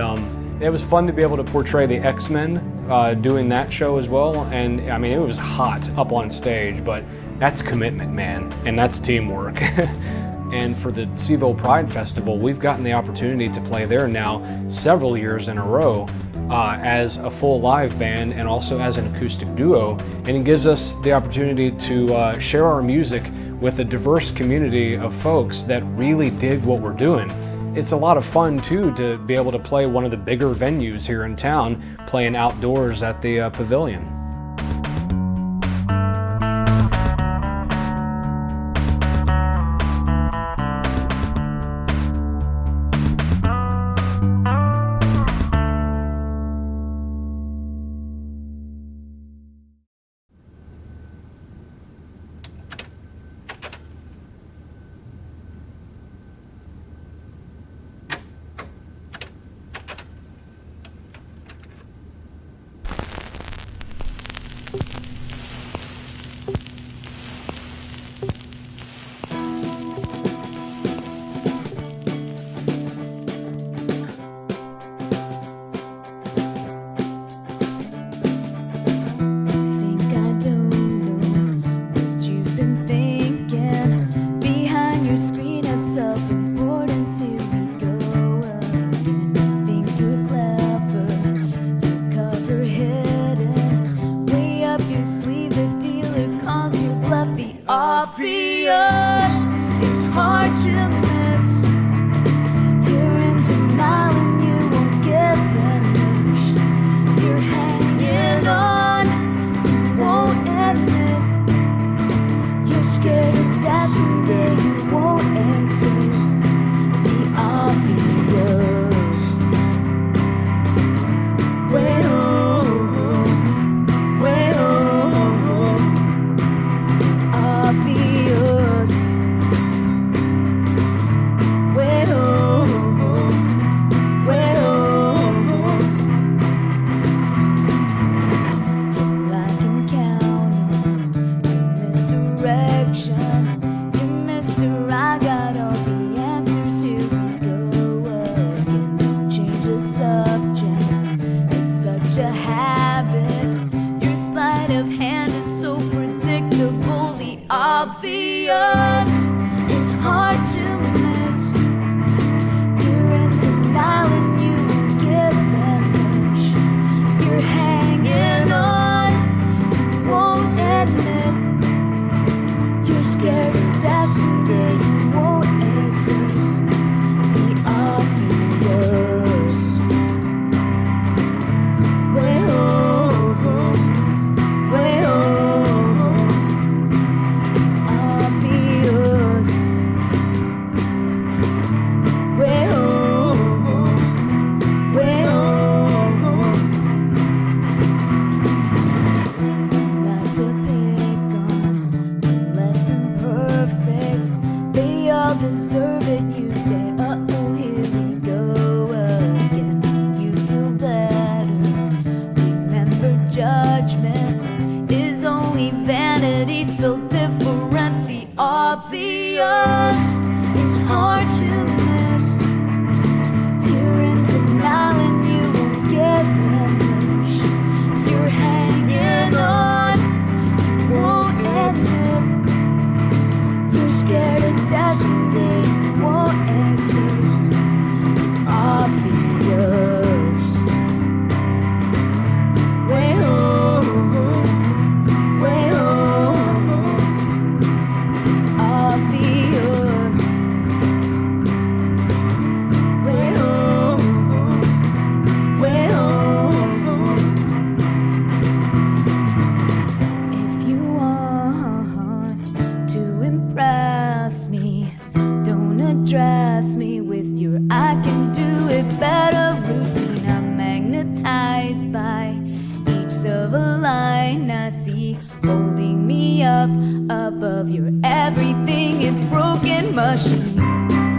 it was fun to be able to portray the X-Men doing that show as well. And I mean, it was hot up on stage, but that's commitment, man, and that's teamwork. And for the Seville Pride Festival, we've gotten the opportunity to play there now several years in a row as a full live band and also as an acoustic duo. And it gives us the opportunity to share our music with a diverse community of folks that really dig what we're doing. It's a lot of fun too to be able to play one of the bigger venues here in town, playing outdoors at the Pavilion. Holding me up above your everything is broken machine.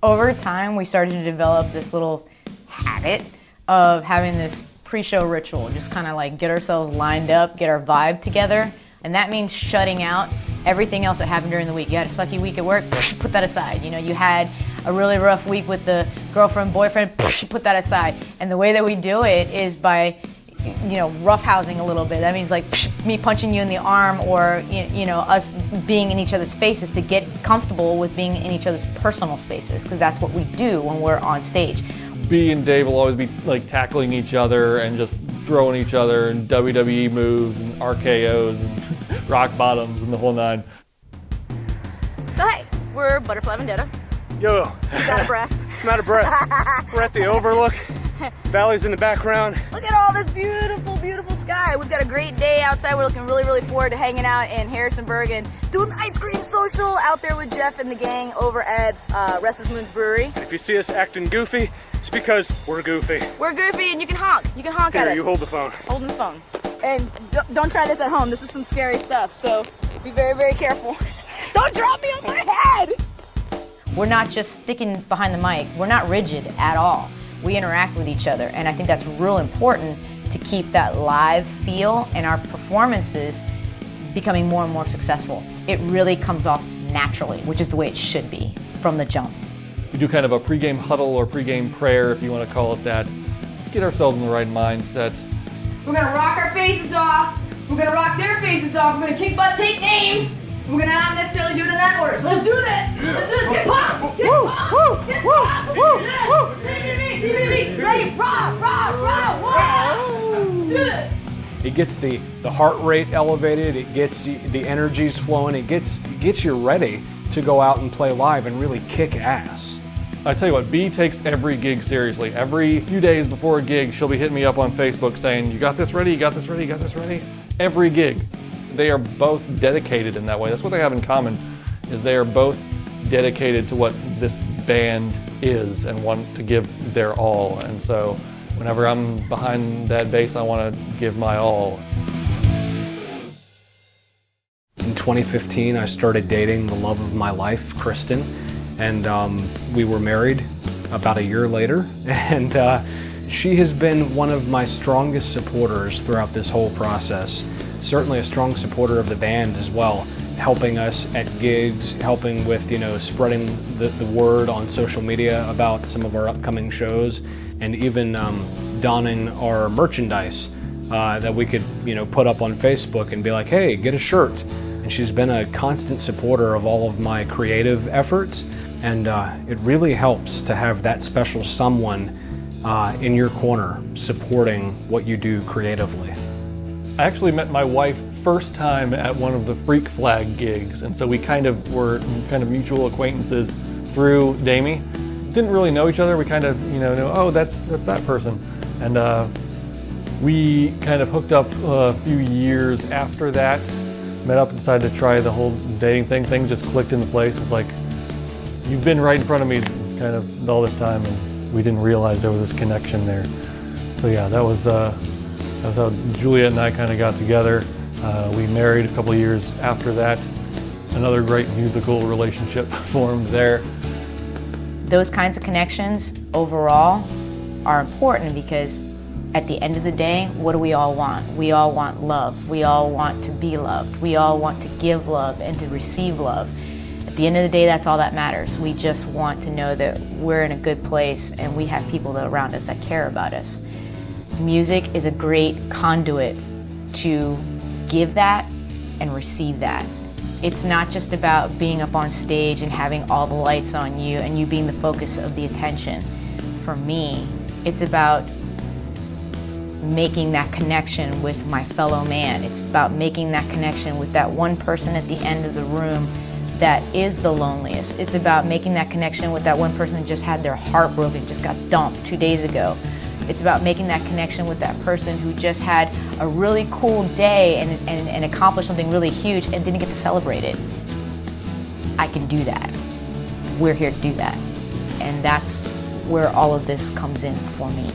Over time, we started to develop this little habit of having this pre-show ritual, just kind of like get ourselves lined up, get our vibe together, and that means shutting out everything else that happened during the week. You had a sucky week at work, put that aside. You know, you had a really rough week with the girlfriend, boyfriend, put that aside. And the way that we do it is by, you know, roughhousing a little bit. That means like me punching you in the arm, or you know, us being in each other's faces to get comfortable with being in each other's personal spaces, because that's what we do when we're on stage. B and Dave will always be like tackling each other and just throwing each other and WWE moves and RKOs and rock bottoms and the whole nine. So hey, we're Butterfly Vendetta. Yo. He's out of breath. I'm out of breath. We're at the Overlook. Valley's in the background. Look at all this beautiful, beautiful sky. We've got a great day outside. We're looking really, really forward to hanging out in Harrisonburg and doing an ice cream social out there with Jeff and the gang over at Restless Moon's Brewery. If you see us acting goofy, it's because we're goofy. We're goofy and you can honk. You can honk at Here, us. you hold the phone. Holding the phone. And don't try this at home. This is some scary stuff, so be very, very careful. Don't drop me on my head! We're not just sticking behind the mic. We're not rigid at all. We interact with each other, and I think that's real important to keep that live feel and our performances becoming more and more successful. It really comes off naturally, which is the way it should be from the jump. We do kind of a pregame huddle or pregame prayer, if you want to call it that. Get ourselves in the right mindset. We're gonna rock our faces off. We're gonna rock their faces off. We're gonna kick butt, take names. We're gonna not necessarily do it in that order. So let's do this. Yeah. Let's do this. Get pumped. Get pumped. Get pumped. Woo. TVB. Ready? Rock. Let's do this. It gets the heart rate elevated. It gets the energies flowing. It gets you ready to go out and play live and really kick ass. I tell you what, B takes every gig seriously. Every few days before a gig, she'll be hitting me up on Facebook saying, you got this ready, you got this ready, you got this ready? Every gig. They are both dedicated in that way. That's what they have in common, is they are both dedicated to what this band is and want to give their all. And so whenever I'm behind that bass, I want to give my all. In 2015, I started dating the love of my life, Kristen, and we were married about a year later. And she has been one of my strongest supporters throughout this whole process. Certainly a strong supporter of the band as well, helping us at gigs, helping with, you know, spreading the word on social media about some of our upcoming shows, and even donning our merchandise that we could, you know, put up on Facebook and be like, hey, get a shirt. And she's been a constant supporter of all of my creative efforts, and it really helps to have that special someone in your corner supporting what you do creatively. I actually met my wife first time at one of the Freak Flag gigs, and so we kind of were mutual acquaintances through Damie. Didn't really know each other. We kind of, you know, oh, that's that person, and we kind of hooked up a few years after that. Met up and decided to try the whole dating thing. Things just clicked into place. It's like, you've been right in front of me kind of all this time, and we didn't realize there was this connection there. So yeah, that was how Juliet and I kind of got together. We married a couple of years after that. Another great musical relationship formed there. Those kinds of connections overall are important because at the end of the day, what do we all want? We all want love. We all want to be loved. We all want to give love and to receive love. At the end of the day, that's all that matters. We just want to know that we're in a good place and we have people around us that care about us. Music is a great conduit to give that and receive that. It's not just about being up on stage and having all the lights on you and you being the focus of the attention. For me, it's about making that connection with my fellow man. It's about making that connection with that one person at the end of the room that is the loneliest. It's about making that connection with that one person who just had their heart broken, just got dumped 2 days ago. It's about making that connection with that person who just had a really cool day and accomplished something really huge and didn't get to celebrate it. I can do that. We're here to do that. And that's where all of this comes in for me.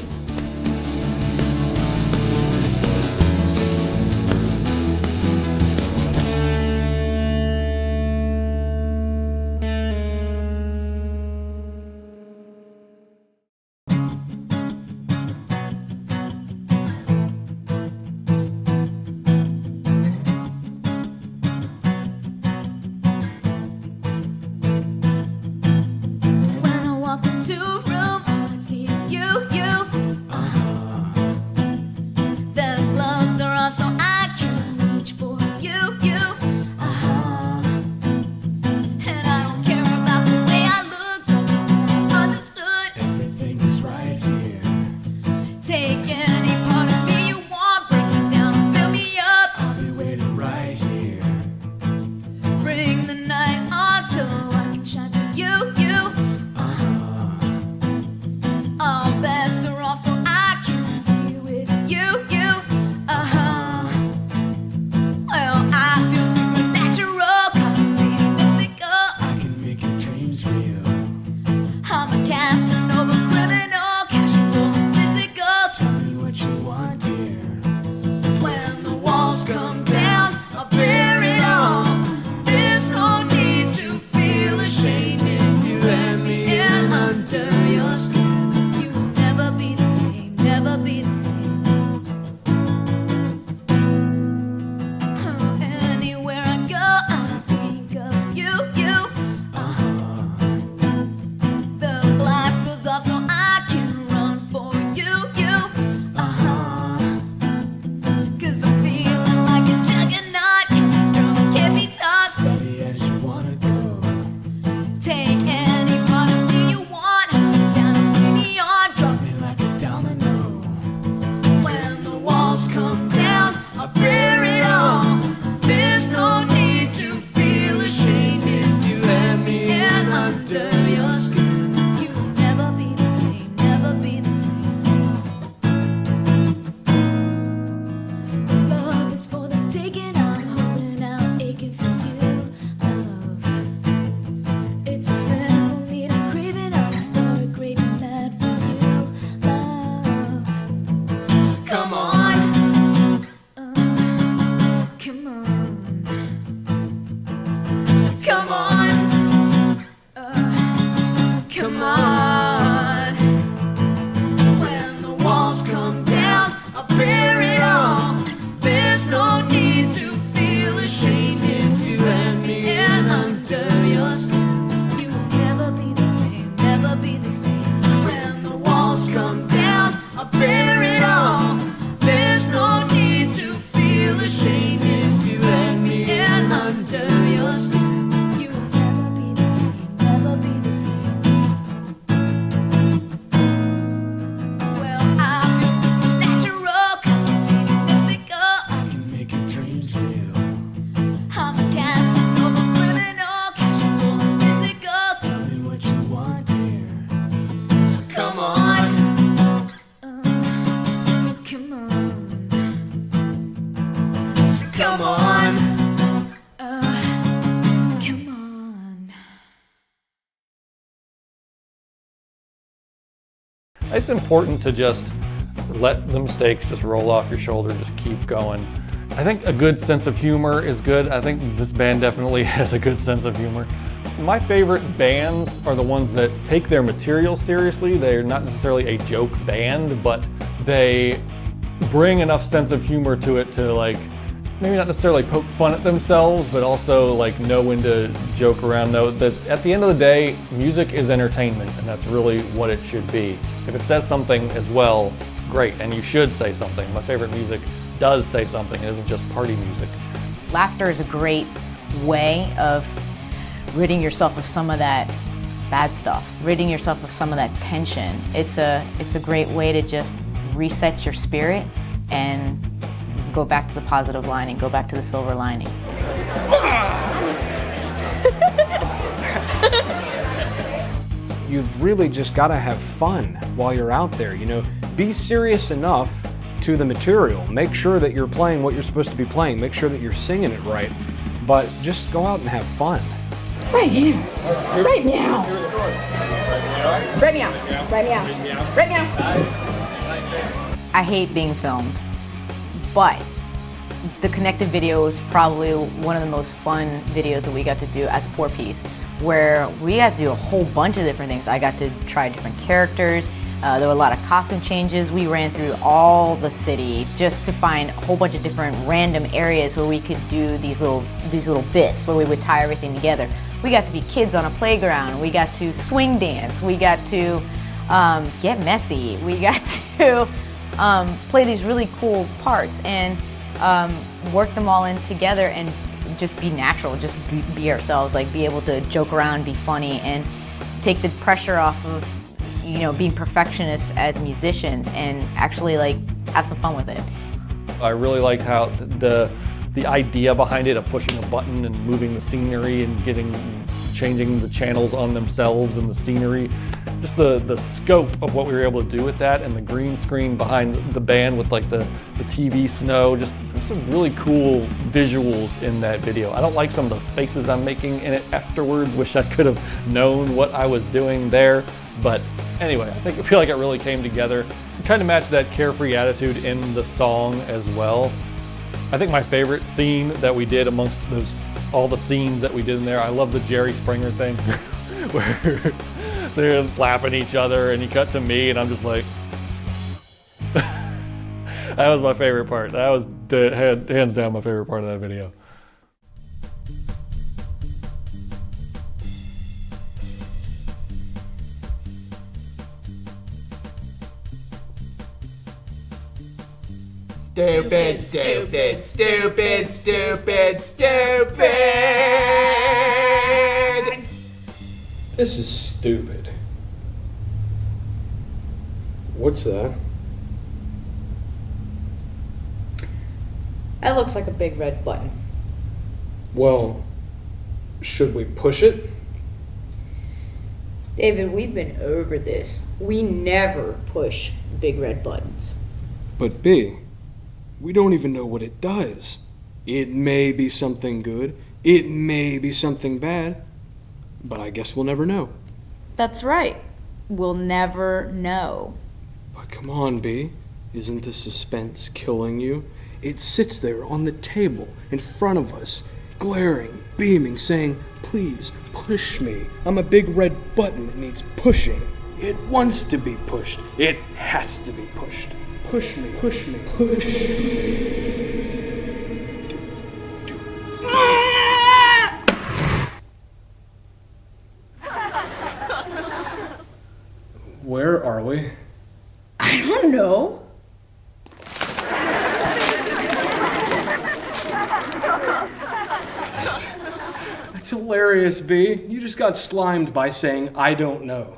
Come on. It's important to just let the mistakes just roll off your shoulder, just keep going. I think a good sense of humor is good. I think this band definitely has a good sense of humor. My favorite bands are the ones that take their material seriously. They're not necessarily a joke band, but they bring enough sense of humor to it to like, maybe not necessarily poke fun at themselves, but also like know when to joke around. Know that at the end of the day, music is entertainment, and that's really what it should be. If it says something as well, great, and you should say something. My favorite music does say something. It isn't just party music. Laughter is a great way of ridding yourself of some of that bad stuff, ridding yourself of some of that tension. It's a great way to just reset your spirit and go back to the positive lining, go back to the silver lining. You've really just got to have fun while you're out there, you know. Be serious enough to the material. Make sure that you're playing what you're supposed to be playing. Make sure that you're singing it right. But just go out and have fun. Right now. Right now. Right now. Right now. Right now. I hate being filmed, but the connected video was probably one of the most fun videos that we got to do as a 4-piece, where we got to do a whole bunch of different things. I got to try different characters. There were a lot of costume changes. We ran through all the city just to find a whole bunch of different random areas where we could do these little bits where we would tie everything together. We got to be kids on a playground. We got to swing dance. We got to get messy. We got to play these really cool parts and work them all in together and just be natural, just be ourselves, like be able to joke around, be funny, and take the pressure off of, you know, being perfectionists as musicians and actually like have some fun with it. I really liked how the idea behind it of pushing a button and moving the scenery and changing the channels on themselves and the scenery. Just the scope of what we were able to do with that, and the green screen behind the band with like the TV snow. Just there's some really cool visuals in that video. I don't like some of the faces I'm making in it afterwards. Wish I could have known what I was doing there. But anyway, I feel like it really came together. It kind of matched that carefree attitude in the song as well. I think my favorite scene that we did amongst all the scenes that we did in there, I love the Jerry Springer thing where they're slapping each other and you cut to me and I'm just like, that was my favorite part. That was hands down my favorite part of that video. Stupid, stupid, stupid, stupid, stupid. This is stupid. What's that? That looks like a big red button. Well, should we push it? David, we've been over this. We never push big red buttons. But B, we don't even know what it does. It may be something good, it may be something bad, but I guess we'll never know. That's right. We'll never know. But come on, B. Isn't the suspense killing you? It sits there on the table in front of us, glaring, beaming, saying, please, push me. I'm a big red button that needs pushing. It wants to be pushed. It has to be pushed. Push me, push me, push me. Where are we? I don't know. That's hilarious, B. You just got slimed by saying, I don't know.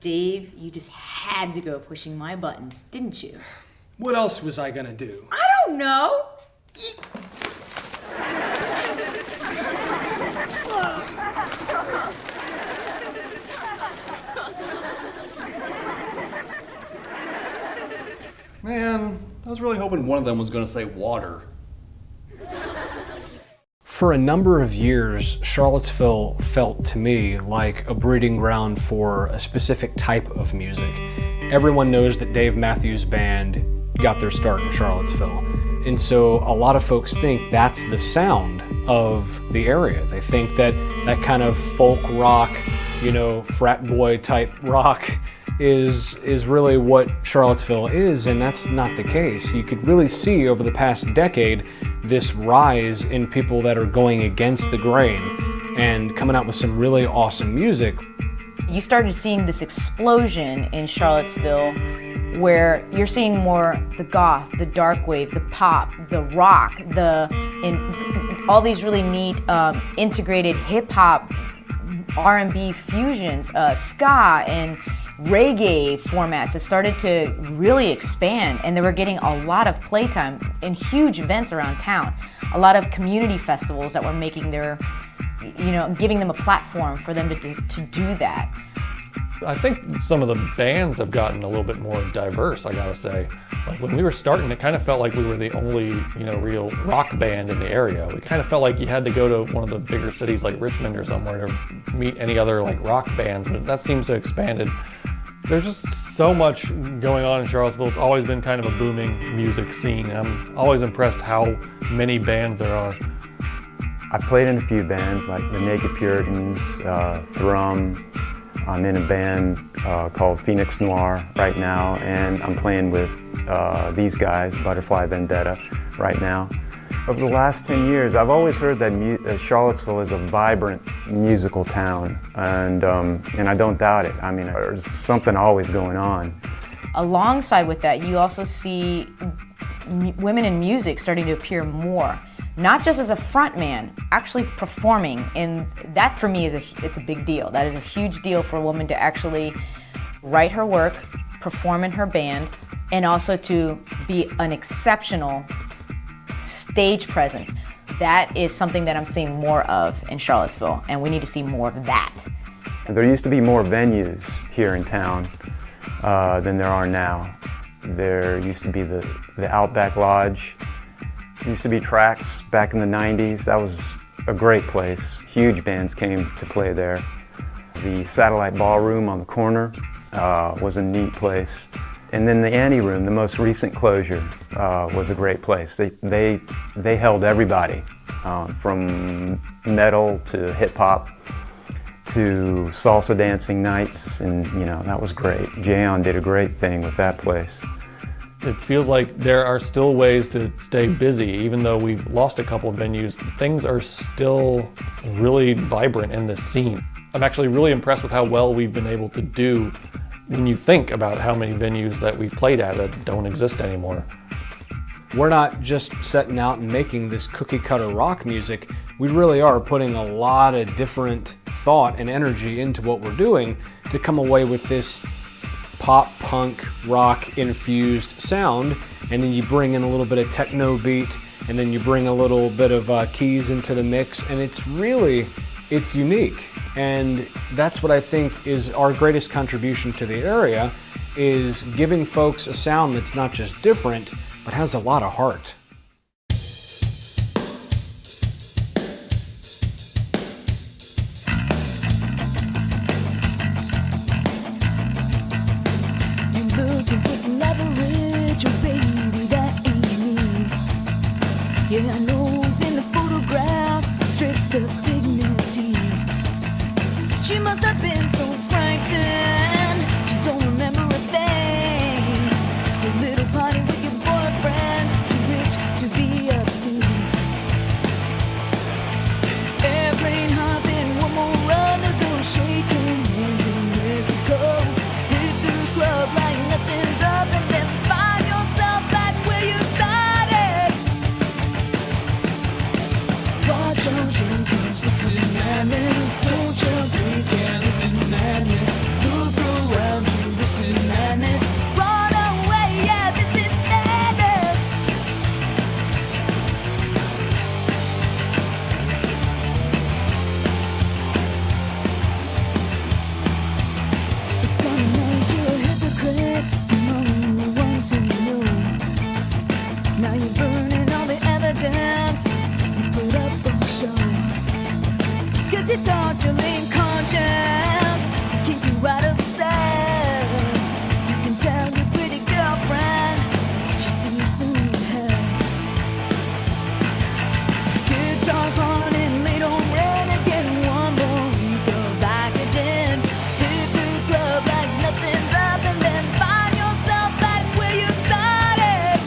Dave, you just had to go pushing my buttons, didn't you? What else was I gonna do? I don't know. Man, I was really hoping one of them was going to say water. For a number of years, Charlottesville felt to me like a breeding ground for a specific type of music. Everyone knows that Dave Matthews Band got their start in Charlottesville. And so a lot of folks think that's the sound of the area. They think that that kind of folk rock, you know, frat boy type rock is really what Charlottesville is, and that's not the case. You could really see over the past decade this rise in people that are going against the grain and coming out with some really awesome music. You started seeing this explosion in Charlottesville where you're seeing more the goth, the dark wave, the pop, the rock, all these really neat integrated hip hop, R&B fusions, ska and reggae formats that started to really expand, and they were getting a lot of playtime in huge events around town. A lot of community festivals that were making their, giving them a platform for them to do that. I think some of the bands have gotten a little bit more diverse, I gotta say. Like when we were starting, it kind of felt like we were the only, real rock band in the area. We kind of felt like you had to go to one of the bigger cities like Richmond or somewhere to meet any other like rock bands, but that seems to have expanded. There's just so much going on in Charlottesville. It's always been kind of a booming music scene. I'm always impressed how many bands there are. I've played in a few bands like the Naked Puritans, Thrum. I'm in a band called Phoenix Noir right now, and I'm playing with these guys, Butterfly Vendetta, right now. Over the last 10 years, I've always heard that Charlottesville is a vibrant musical town, and I don't doubt it. I mean, there's something always going on. Alongside with that, you also see women in music starting to appear more, not just as a front man, actually performing, and that for me it's a big deal. That is a huge deal for a woman to actually write her work, perform in her band, and also to be an exceptional stage presence. That is something that I'm seeing more of in Charlottesville, and we need to see more of that. There used to be more venues here in town than there are now. There used to be the Outback Lodge. There used to be Tracks back in the 90s. That was a great place. Huge bands came to play there. The Satellite Ballroom on the corner was a neat place. And then the Annie Room, the most recent closure, was a great place. They held everybody, from metal to hip hop to salsa dancing nights, and that was great. Jayon did a great thing with that place. It feels like there are still ways to stay busy, even though we've lost a couple of venues. Things are still really vibrant in this scene. I'm actually really impressed with how well we've been able to do when you think about how many venues that we've played at that don't exist anymore. We're not just setting out and making this cookie cutter rock music. We really are putting a lot of different thought and energy into what we're doing to come away with this pop, punk, rock infused sound, and then you bring in a little bit of techno beat, and then you bring a little bit of keys into the mix, and it's unique. And that's what I think is our greatest contribution to the area, is giving folks a sound that's not just different, but has a lot of heart. You're looking for some leverage, oh baby, that ain't me. Yeah, I know who's in the photograph, stripped of dignity. She must have been so frightened, she don't remember a thing. A little party with your boyfriend, too rich to be obscene. Airplane hopping, one more run to go, shaking hands and ready to go. Hit the club like nothing's up, and then find yourself back where you started. Watch out, your girls, this is madness. Don't you think, yeah, this is madness. Look around show. Cause you thought your lame conscience keep you out of cell. You can tell your pretty girlfriend she'll see you soon in hell. Kids are running late on rent again. One more week of back again. Hit the club like nothing's up and then find yourself back where you started.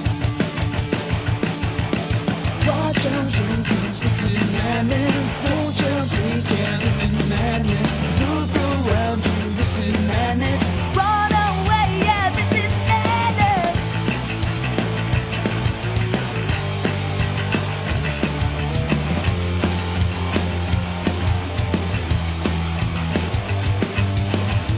Watch out, your girls, this is madness. Don't jump, weekend, this is madness. Look around you, this is madness. Run away, yeah, this is madness.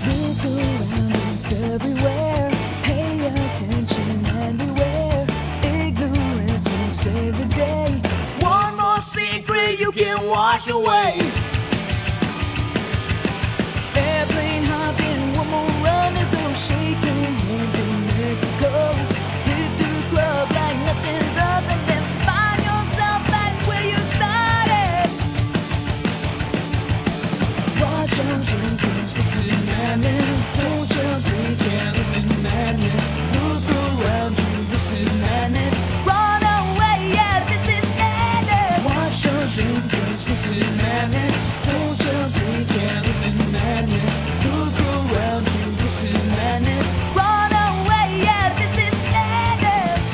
Look around, it's everywhere. Pay attention and beware. Ignorance won't save the day. One more secret you can wash away. Airplane hopping, one more run to go. Shaking hands in Mexico. Hit the club like nothing's up and then find yourself back where you started. Watch out, your girls, this is madness. Don't jump, weekend, this is madness. Look around you, this is madness. Run away, yeah, this is madness. Watch out, your girls, this is madness. Don't jump, weekend, this is madness. Look around you, this is madness. Run away, yeah, this is madness.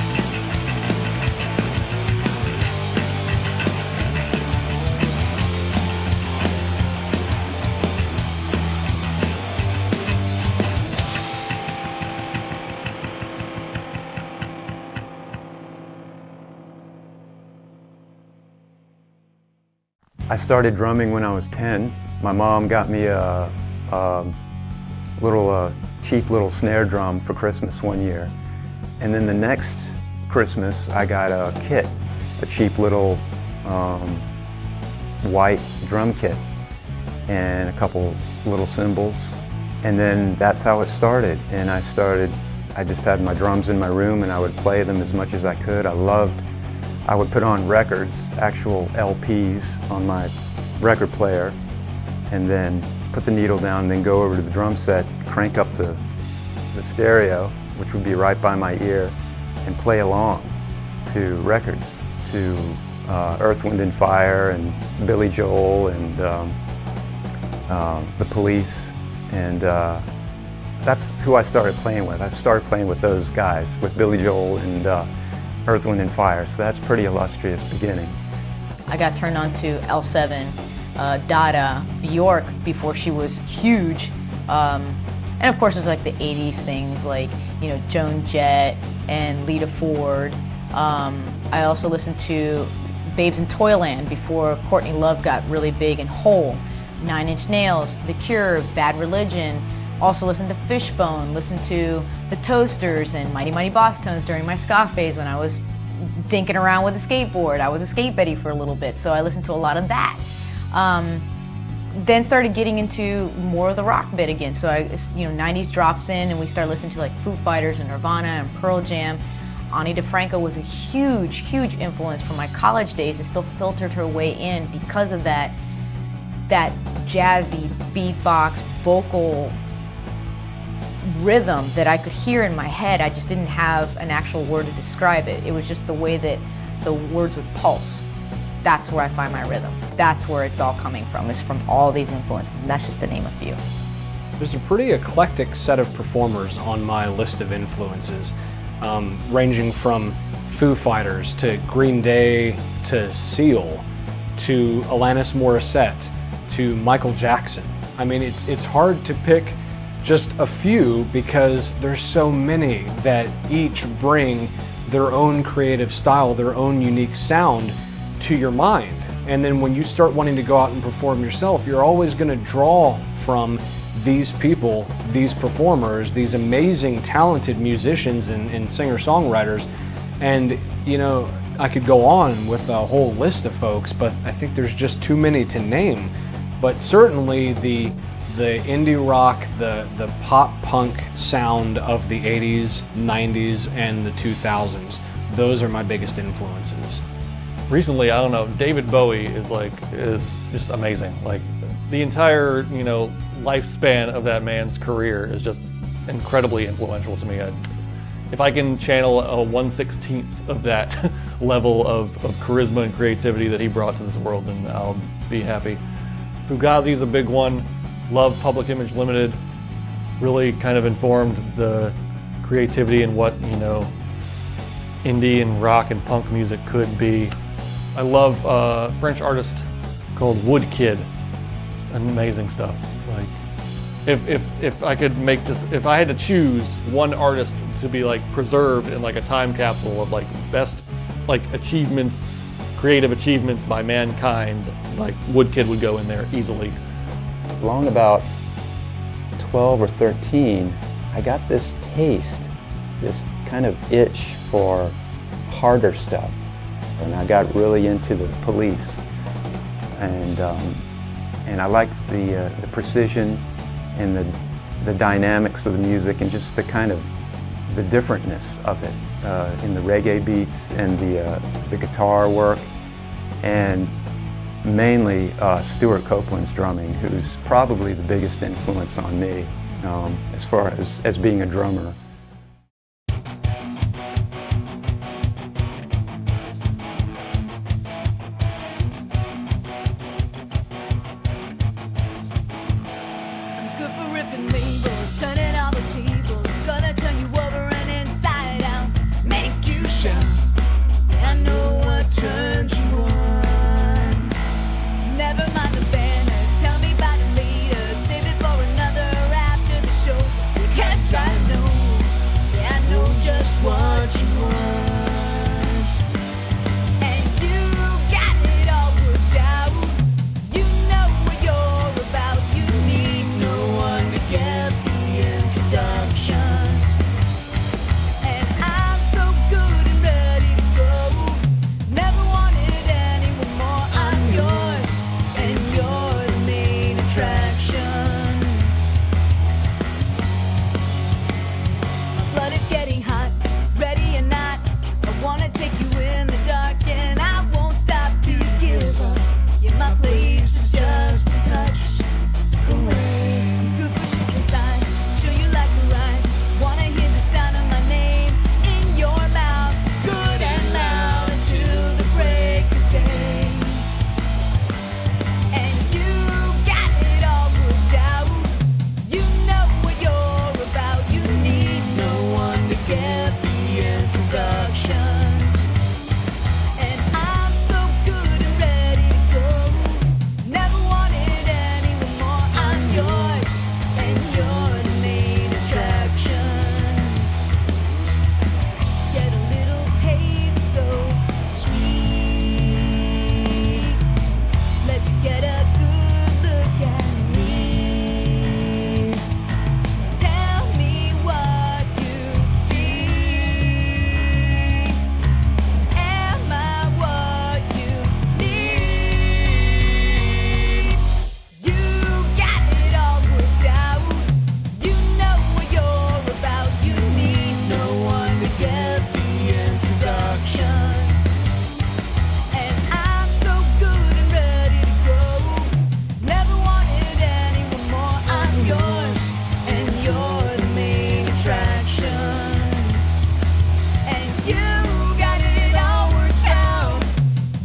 I started drumming when I was 10. My mom got me a little cheap little snare drum for Christmas one year. And then the next Christmas I got a kit, a cheap little white drum kit and a couple little cymbals. And then that's how it started. And I just had my drums in my room and I would play them as much as I could. I would put on records, actual LPs on my record player, and then put the needle down and then go over to the drum set, crank up the stereo, which would be right by my ear, and play along to records, to Earth, Wind and Fire and Billy Joel and The Police. And that's who I started playing with. I started playing with those guys, with Billy Joel and Earth, Wind and Fire, so that's a pretty illustrious beginning. I got turned on to L7, Dada, Bjork before she was huge. And of course there's like the 80s things like, you know, Joan Jett and Lita Ford. I also listened to Babes in Toyland before Courtney Love got really big and Hole, 9 Inch Nails, The Cure, Bad Religion. Also listened to Fishbone, listened to The Toasters and Mighty Mighty Boss Tones during my ska phase when I was dinking around with a skateboard. I was a skate Betty for a little bit, so I listened to a lot of that. Then started getting into more of the rock bit again. So 90s drops in and we started listening to like Foo Fighters and Nirvana and Pearl Jam. Ani DeFranco was a huge, huge influence from my college days. It still filtered her way in because of that jazzy beatbox vocal rhythm that I could hear in my head. I just didn't have an actual word to describe it. It was just the way that the words would pulse. That's where I find my rhythm. That's where it's all coming from, is from all these influences, and that's just to name a few. There's a pretty eclectic set of performers on my list of influences, ranging from Foo Fighters to Green Day to Seal to Alanis Morissette to Michael Jackson. I mean, it's hard to pick just a few because there's so many that each bring their own creative style, their own unique sound to your mind. And then when you start wanting to go out and perform yourself, you're always going to draw from these people, these performers, these amazing talented musicians and singer-songwriters. And you know, I could go on with a whole list of folks, but I think there's just too many to name. But certainly the indie rock, the pop punk sound of the 80s, 90s, and the 2000s, those are my biggest influences. recently, I don't know, David Bowie is just amazing. Like the entire, lifespan of that man's career is just incredibly influential to me. If I can channel a 1/16 of that level of charisma and creativity that he brought to this world, then I'll be happy. Fugazi is a big one. Love Public Image Limited. Really kind of informed the creativity and what, indie and rock and punk music could be. I love a French artist called Wood Kid. Amazing stuff. Like, if I could if I had to choose one artist to be like preserved in like a time capsule of like best like achievements, creative achievements by mankind, like Wood Kid would go in there easily. Along about 12 or 13, I got this taste, this kind of itch for harder stuff. And I got really into the Police. And I liked the precision and the dynamics of the music and just the kind of the differentness of it in the reggae beats and the guitar work, and mainly Stuart Copeland's drumming, who's probably the biggest influence on me as far as being a drummer. Good for ripping labels, turning all the tables, gonna turn you over and inside out, make you shout. I know what turns you on. Never mind the banner, tell me about it later, save it for another after the show. Because I know, yeah, I know just what you want. And you got it all worked out. You know what you're about. You need no one to get the introductions. And I'm so good and ready to go. Never wanted anyone more. I'm yours, and you're the main attraction. My blood is getting hot, ready or not. I wanna take you in the dark, and I won't stop till you give up. Yeah, my place is just a touch away. I'm good for shaking signs, sure you like the ride. Wanna hear the sound of my name in your mouth, good and loud until the break of day. And you got it all worked out. You know what you're about. You need no one to get the introductions. And I'm so good and ready to go. Never wanted anyone more. I'm yours, and you're the main attraction. Get a little taste so sweet. Let you get a good look at me. Tell me what you see. Am I what you need? You got it all worked out. You know what you're about. You need no one to get the introductions. And I'm so good and ready to go. Never wanted anyone more. I'm yours, and you're the main attraction. And you got it all worked out.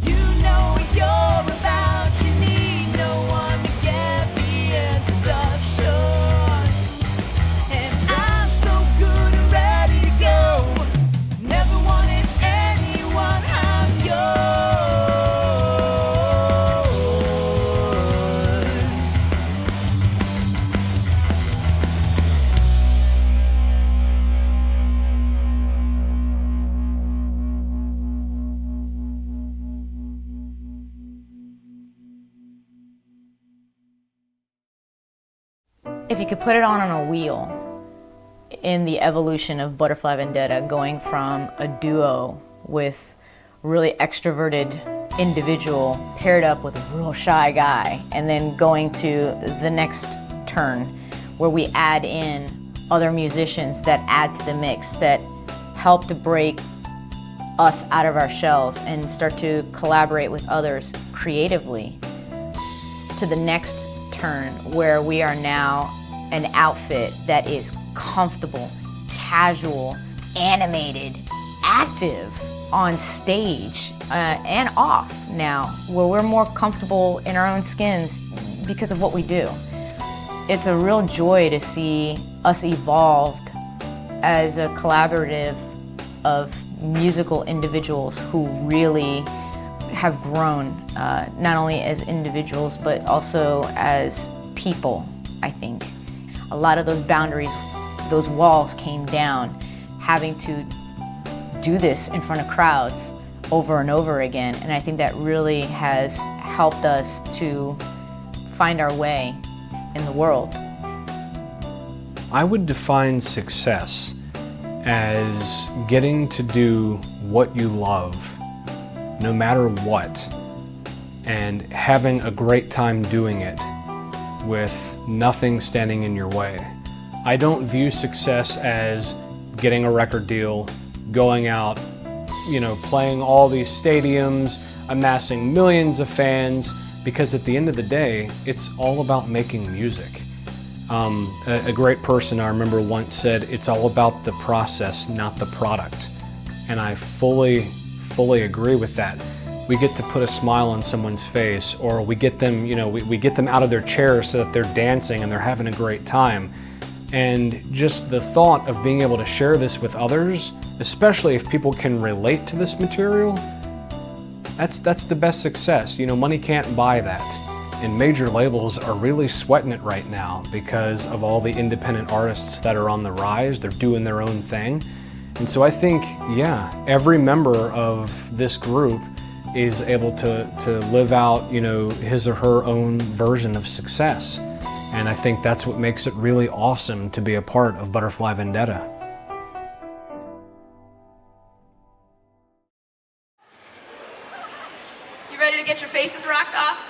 You know what you're about. You need no one to get the introductions. And I'm so good and ready to go. Never wanted anyone. I'm yours. If you could put it on a wheel in the evolution of Butterfly Vendetta, going from a duo with really extroverted individual paired up with a real shy guy, and then going to the next turn where we add in other musicians that add to the mix, that help to break us out of our shells and start to collaborate with others creatively, to the next turn where we are now an outfit that is comfortable, casual, animated, active on stage and off now, where we're more comfortable in our own skins because of what we do. It's a real joy to see us evolved as a collaborative of musical individuals who really have grown, not only as individuals, but also as people, I think. A lot of those boundaries, those walls came down, having to do this in front of crowds over and over again, and I think that really has helped us to find our way in the world. I would define success as getting to do what you love, no matter what, and having a great time doing it with nothing standing in your way. I don't view success as getting a record deal, going out, playing all these stadiums, amassing millions of fans, because at the end of the day, it's all about making music. A great person I remember once said, it's all about the process, not the product. And I fully agree with that. We get to put a smile on someone's face, or we get them, we get them out of their chairs so that they're dancing and they're having a great time. And just the thought of being able to share this with others, especially if people can relate to this material, that's the best success. Money can't buy that. And major labels are really sweating it right now because of all the independent artists that are on the rise. They're doing their own thing. And so I think, every member of this group is able to live out, his or her own version of success. And I think that's what makes it really awesome to be a part of Butterfly Vendetta. You ready to get your faces rocked off?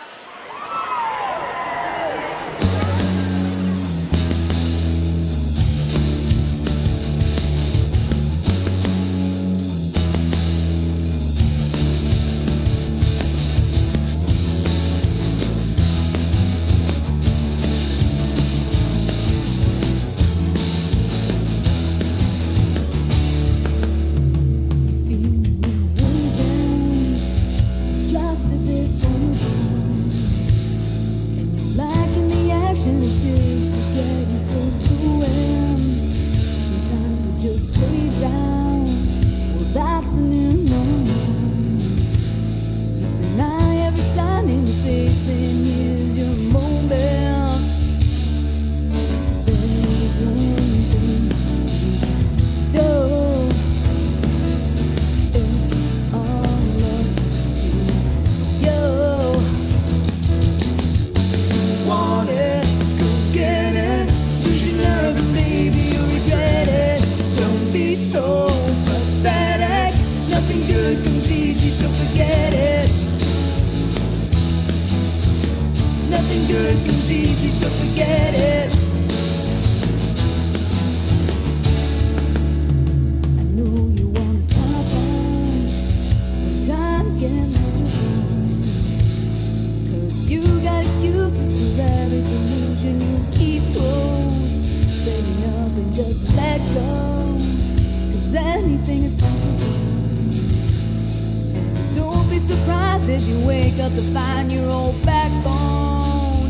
Surprised if you wake up to find your old backbone.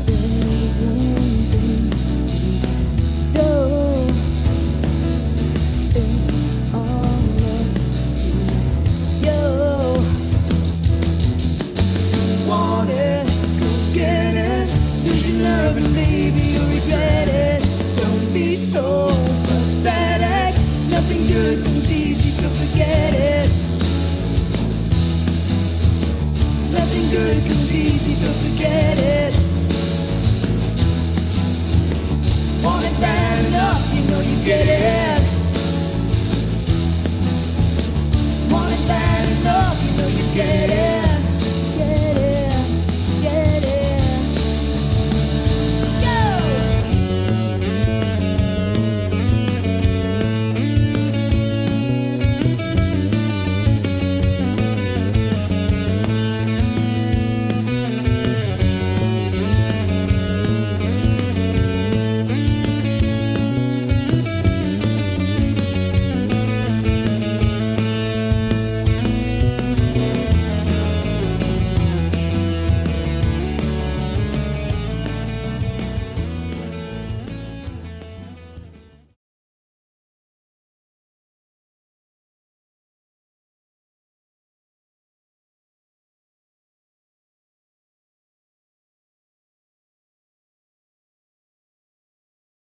There's one thing you do. It's all up to you. Want it, go get it. Lose your nerve and maybe you'll regret it. Don't be so pathetic. Nothing good comes easy, so forget it. Nothing good comes easy, so forget it.